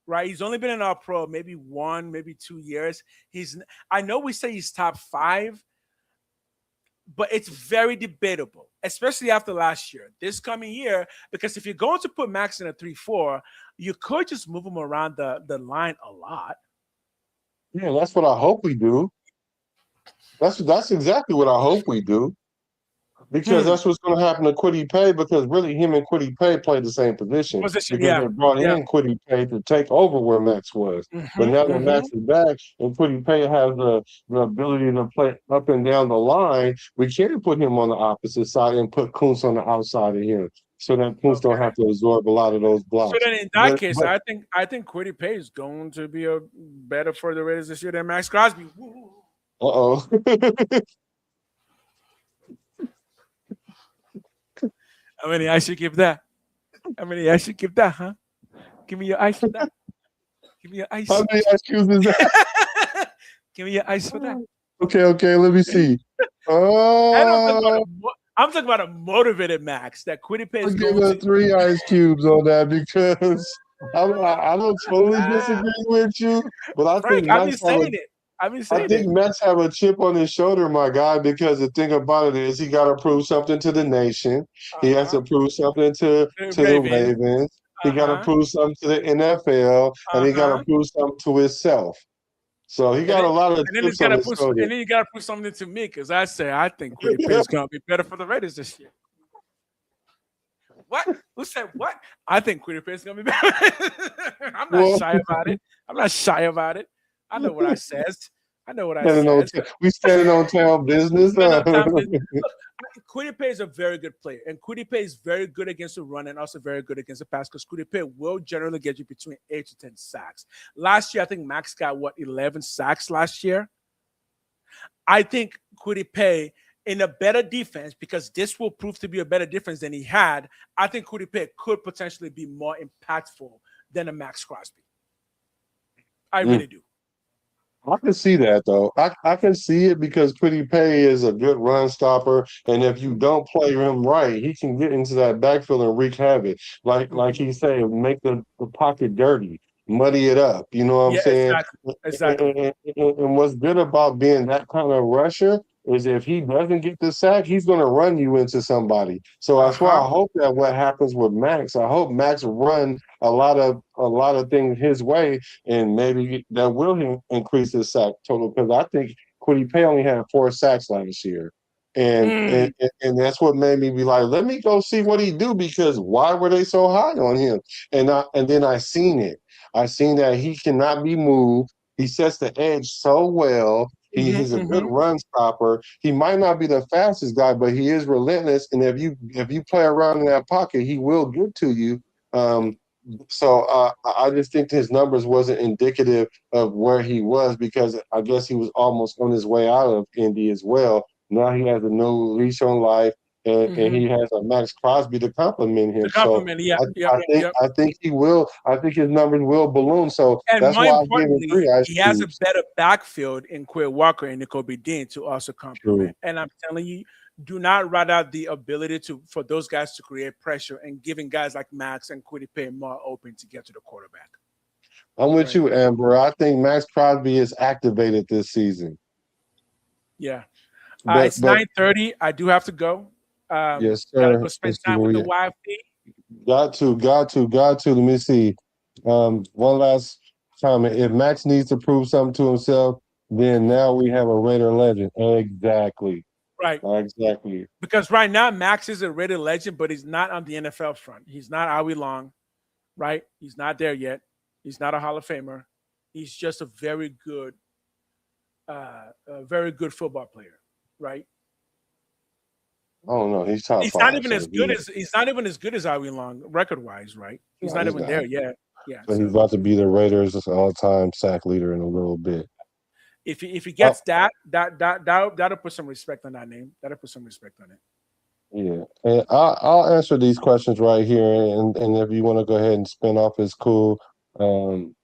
right? He's only been an All Pro maybe 1, maybe 2 years. I know we say he's top 5, but it's very debatable, especially after last year. This coming year, because if you're going to put Max in a 3-4, you could just move him around the line a lot. Yeah, that's what I hope we do. That's exactly what I hope we do. Because that's what's going to happen to Quiddipe, because really him and Quiddipe play the same position. Because they brought in Quiddipe to take over where Max was. But now that Max is back and Quiddipe has the ability to play up and down the line, we can't put him on the opposite side and put Kuntz on the outside of him, so that Kuntz don't have to absorb a lot of those blocks. So then in that case, I think Quiddipe is going to be a better for the Raiders this year than Max Crosby. Uh-oh. How many ice you give that? How many ice you give that, huh? Give me your ice for that. Give me your ice. How many ice cubes is that? Give me your ice for that. Okay, let me see. Oh, I'm talking about a motivated Max that Quiddipe is going to 3 ice cubes on that, because I don't totally disagree with you, but I think Max I think Max have a chip on his shoulder, my guy, because the thing about it is he got to prove something to the nation. He has to prove something to the Ravens. He got to prove something to the NFL, and he got to prove something to himself. So he got a lot of chips on his shoulder. And then you got to prove something to me, because I think Quiddipe is going to be better for the Raiders this year. What? Who said what? I think Quiddipe is going to be better. I'm not shy about it. I know what I said. We standing on town business. Look, Quiddipe is a very good player, and Quiddipe is very good against the run and also very good against the pass, because Quiddipe will generally get you between 8 to 10 sacks. Last year, I think Max got 11 sacks last year. I think Quiddipe in a better defense, because this will prove to be a better defense than he had. I think Quiddipe could potentially be more impactful than a Max Crosby. I really do. I can see that, though. I can see it, because Quiddipe is a good run stopper, and if you don't play him right, he can get into that backfield and wreak havoc. Like he said, make the pocket dirty, muddy it up. You know what I'm saying? Exactly. And what's good about being that kind of rusher is if he doesn't get the sack, he's going to run you into somebody. So that's why I hope that what happens with Max, I hope Max run a lot of things his way, and maybe that will increase his sack total, because I think Quiddipe only had 4 sacks last year. And that's what made me be like, let me go see what he do, because why were they so high on him? And then I seen it. I seen that he cannot be moved. He sets the edge so well. He's a good run stopper. He might not be the fastest guy, but he is relentless. And if you play around in that pocket, he will get to you. I just think his numbers wasn't indicative of where he was, because I guess he was almost on his way out of Indy as well. Now he has a new leash on life, and he has a Max Crosby to compliment him. I think he will. I think his numbers will balloon. So and that's more why I give him importantly, 3 ice he has a cubes. better backfield in Quay Walker and Nakobe Dean to also compliment. And I'm telling you, do not write out the ability for those guys to create pressure and giving guys like Max and Kwity Paye more open to get to the quarterback. I'm with you, Amber. I think Max Crosby is activated this season. Yeah. It's 9:30. I do have to go. Yes, sir. Gotta go spend time with the wife. Got to. Let me see. One last comment. If Max needs to prove something to himself, then now we have a Raider legend. Exactly. Right. Exactly. Because right now, Max is a Raider legend, but he's not on the NFL front. He's not Howie Long, right? He's not there yet. He's not a Hall of Famer. He's just a very good football player, right? Oh no, he's top 5. He's not even as good as Howie Long record-wise, right? He's not even there yet. Yeah. But he's about to be the Raiders' all-time sack leader in a little bit. If he gets that'll put some respect on that name. That'll put some respect on it. Yeah, and I'll answer these questions right here, and if you want to go ahead and spin off, it's cool. And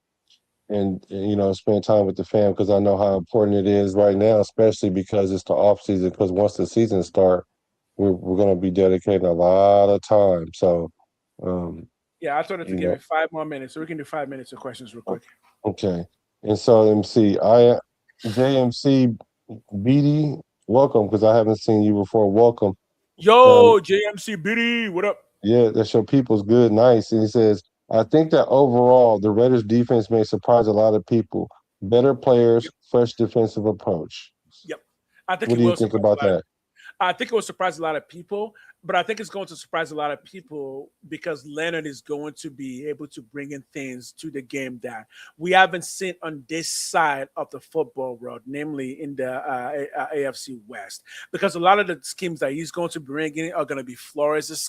spend time with the fam, because I know how important it is right now, especially because it's the off season. Because once the season starts, we're going to be dedicating a lot of time. So, I told her to give me 5 more minutes, so we can do 5 minutes of questions real quick. Okay, and so let me see. JMC BD, welcome, because I haven't seen you before. Welcome. Yo, JMC BD, what up? Yeah, that's your people's good, nice. And he says, I think that overall the Raiders defense may surprise a lot of people. Better players, fresh defensive approach. Yep. I think what do you think about that? I think it will surprise a lot of people, but I think it's going to surprise a lot of people because Leonard is going to be able to bring in things to the game that we haven't seen on this side of the football world, namely in the AFC West. Because a lot of the schemes that he's going to bring in are going to be Flores'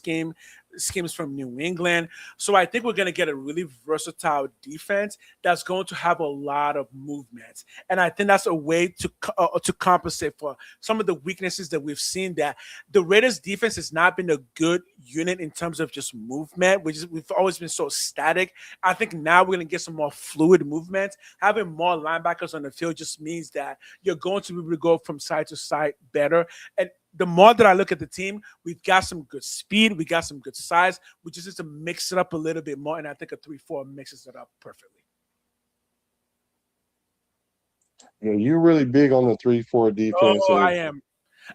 schemes from New England. So I think we're going to get a really versatile defense that's going to have a lot of movement. And I think that's a way to compensate for some of the weaknesses that we've seen, that the Raiders defense has not been a good unit in terms of just movement. We've always been so static. I think now we're going to get some more fluid movement. Having more linebackers on the field just means that you're going to be able to go from side to side better. And the more that I look at the team, we've got some good speed. We got some good size. We just need to mix it up a little bit more. And I think a 3-4 mixes it up perfectly. Yeah, you're really big on the 3-4 defense. Oh, I am.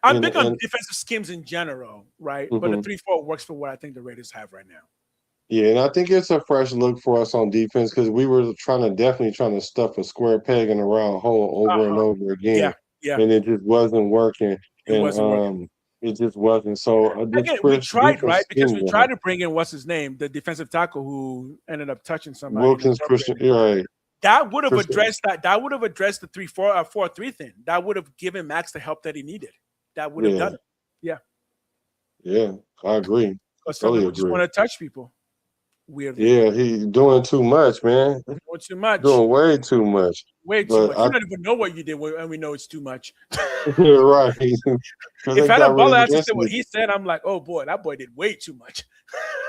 I'm big on defensive schemes in general, right? But the 3-4 works for what I think the Raiders have right now. Yeah, and I think it's a fresh look for us on defense, because we were definitely trying to stuff a square peg in a round hole over and over again. Yeah. And it just wasn't working. It just wasn't. So again, we tried, right? Because we tried to bring in what's his name, the defensive tackle who ended up touching somebody. Wilkins Christian, right? That would have addressed that. That would have addressed the 4-3 thing. That would have given Max the help that he needed. That would have done it. Yeah. Yeah, I agree. Totally just want to touch people. Weirdly. Yeah, he's doing too much, man. Doing too much. Doing way too much. Way too much. You don't even know what you did, and we know it's too much. Right. If Adam Butler actually said what he said, I'm like, oh boy, that boy did way too much.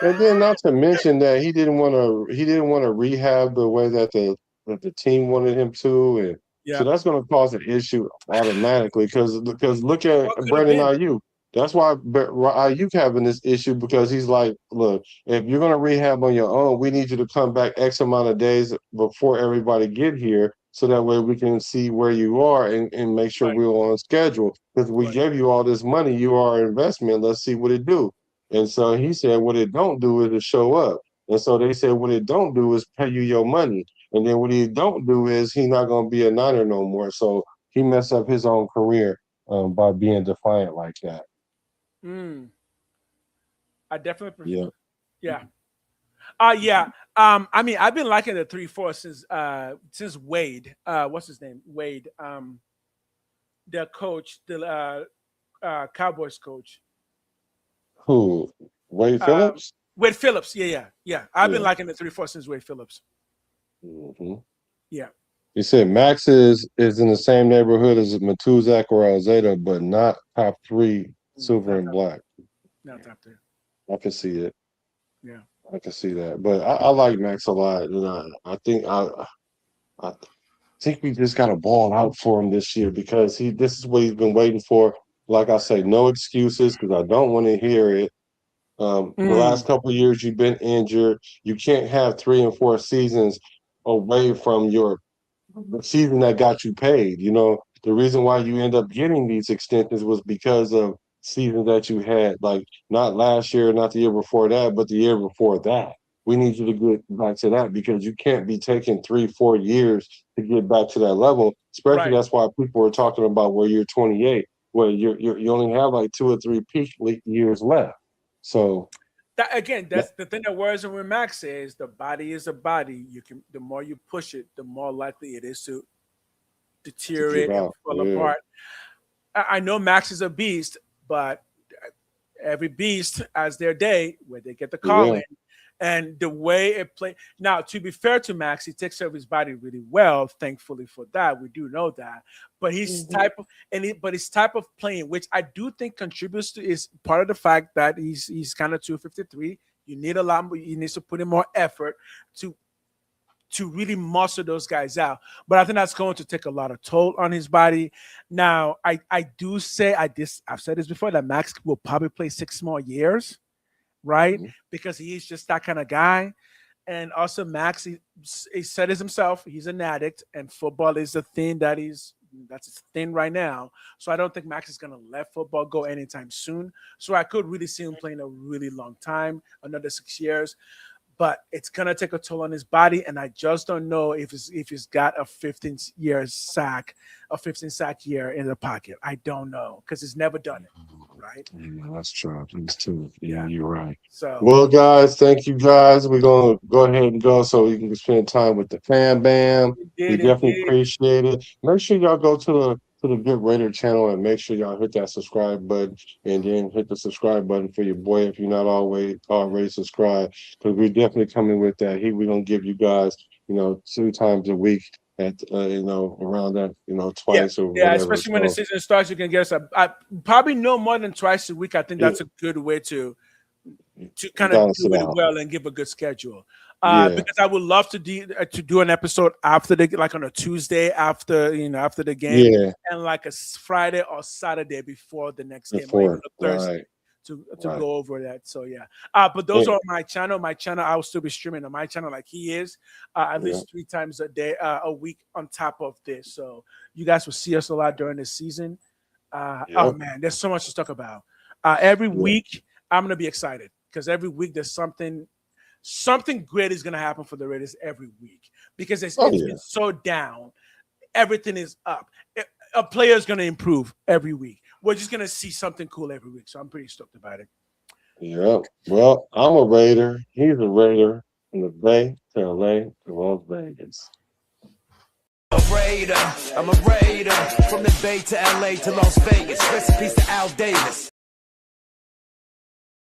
And then, not to mention that he didn't want to rehab the way that the team wanted him to, and so that's going to cause an issue automatically. Because look at Brandon Ayuk. That's why Ayuk having this issue, because he's like, look, if you're going to rehab on your own, we need you to come back X amount of days before everybody get here, so that way we can see where you are and make sure we're on schedule. Because we gave you all this money, you are an investment. Let's see what it do. And so he said, what it don't do is to show up. And so they said, what it don't do is pay you your money. And then what he don't do is he's not going to be a Niner no more. So he messed up his own career by being defiant like that. I definitely prefer. Yeah. I mean, I've been liking the 3-4 since Wade. What's his name? Wade. the coach, the Cowboys coach. Who? Wade Phillips? Wade Phillips. Yeah. I've been Yeah. liking the 3-4 since Wade Phillips. Mm-hmm. Yeah. He said Max is in the same neighborhood as Matuzak or Alzada, but not top 3 silver and black. Not top 3. I can see it. Yeah. I can see that. But I like Max a lot. And I think we just got to ball out for him this year because this is what he's been waiting for. Like I say, no excuses because I don't want to hear it. The last couple of years you've been injured. You can't have 3 and 4 seasons away from the season that got you paid. You know, the reason why you end up getting these extensions was because of seasons that you had, like not last year, not the year before that, but the year before that. We need you to get back to that because you can't be taking 3-4 years to get back to that level. Especially that's why people are talking about where you're 28, where you only have like 2 or 3 peak years left. So that again, that's the thing that worries me with Max is the body is a body. The more you push it, the more likely it is to deteriorate and fall apart. I know Max is a beast, but every beast has their day where they get the call in. And the way it plays now, to be fair to Max, he takes care of his body really well. Thankfully for that, we do know that. But his type of playing, which I do think contributes to, is part of the fact that he's kind of 253. You need a lot more. He needs to put in more effort to really muscle those guys out. But I think that's going to take a lot of toll on his body. Now, I do say I've said this before that Max will probably play 6 more years. Right, because he's just that kind of guy, and also Max, he said it himself. He's an addict, and football is the thing that's his thing right now. So I don't think Max is gonna let football go anytime soon. So I could really see him playing a really long time, another 6 years. But it's gonna take a toll on his body, and I just don't know if he's got a 15 sack year in the pocket. I don't know because he's never done it, right? Yeah, that's true. That's true. Yeah, you're right. So, well, guys, thank you, guys. We're gonna go ahead and go so you can spend time with the fam bam. We definitely appreciate it. Make sure y'all go to the Get Raider channel and make sure y'all hit that subscribe button and then hit the subscribe button for your boy if you're not already subscribed, because we're definitely coming with that heat. We're gonna give you guys 2 times a week at around that twice or whatever. Especially when the season starts, you can get us probably no more than twice a week. I think that's a good way to kind of do it well and give a good schedule. Because I would love to do an episode after on a Tuesday after the game, and like a Friday or Saturday before the next game, or even a Thursday to go over that. So but those are my channel. My channel, I will still be streaming on my channel like he is, at least 3 times a week on top of this. So you guys will see us a lot during the season. Oh man, there's so much to talk about. Every week I'm gonna be excited because every week there's something great is going to happen for the Raiders every week because it's been so down. Everything is up. A player is going to improve every week. We're just going to see something cool every week. So I'm pretty stoked about it. Yeah. Well, I'm a Raider. He's a Raider from the Bay to LA to Las Vegas. I'm a Raider from the Bay to LA to Las Vegas. Recipes to Al Davis.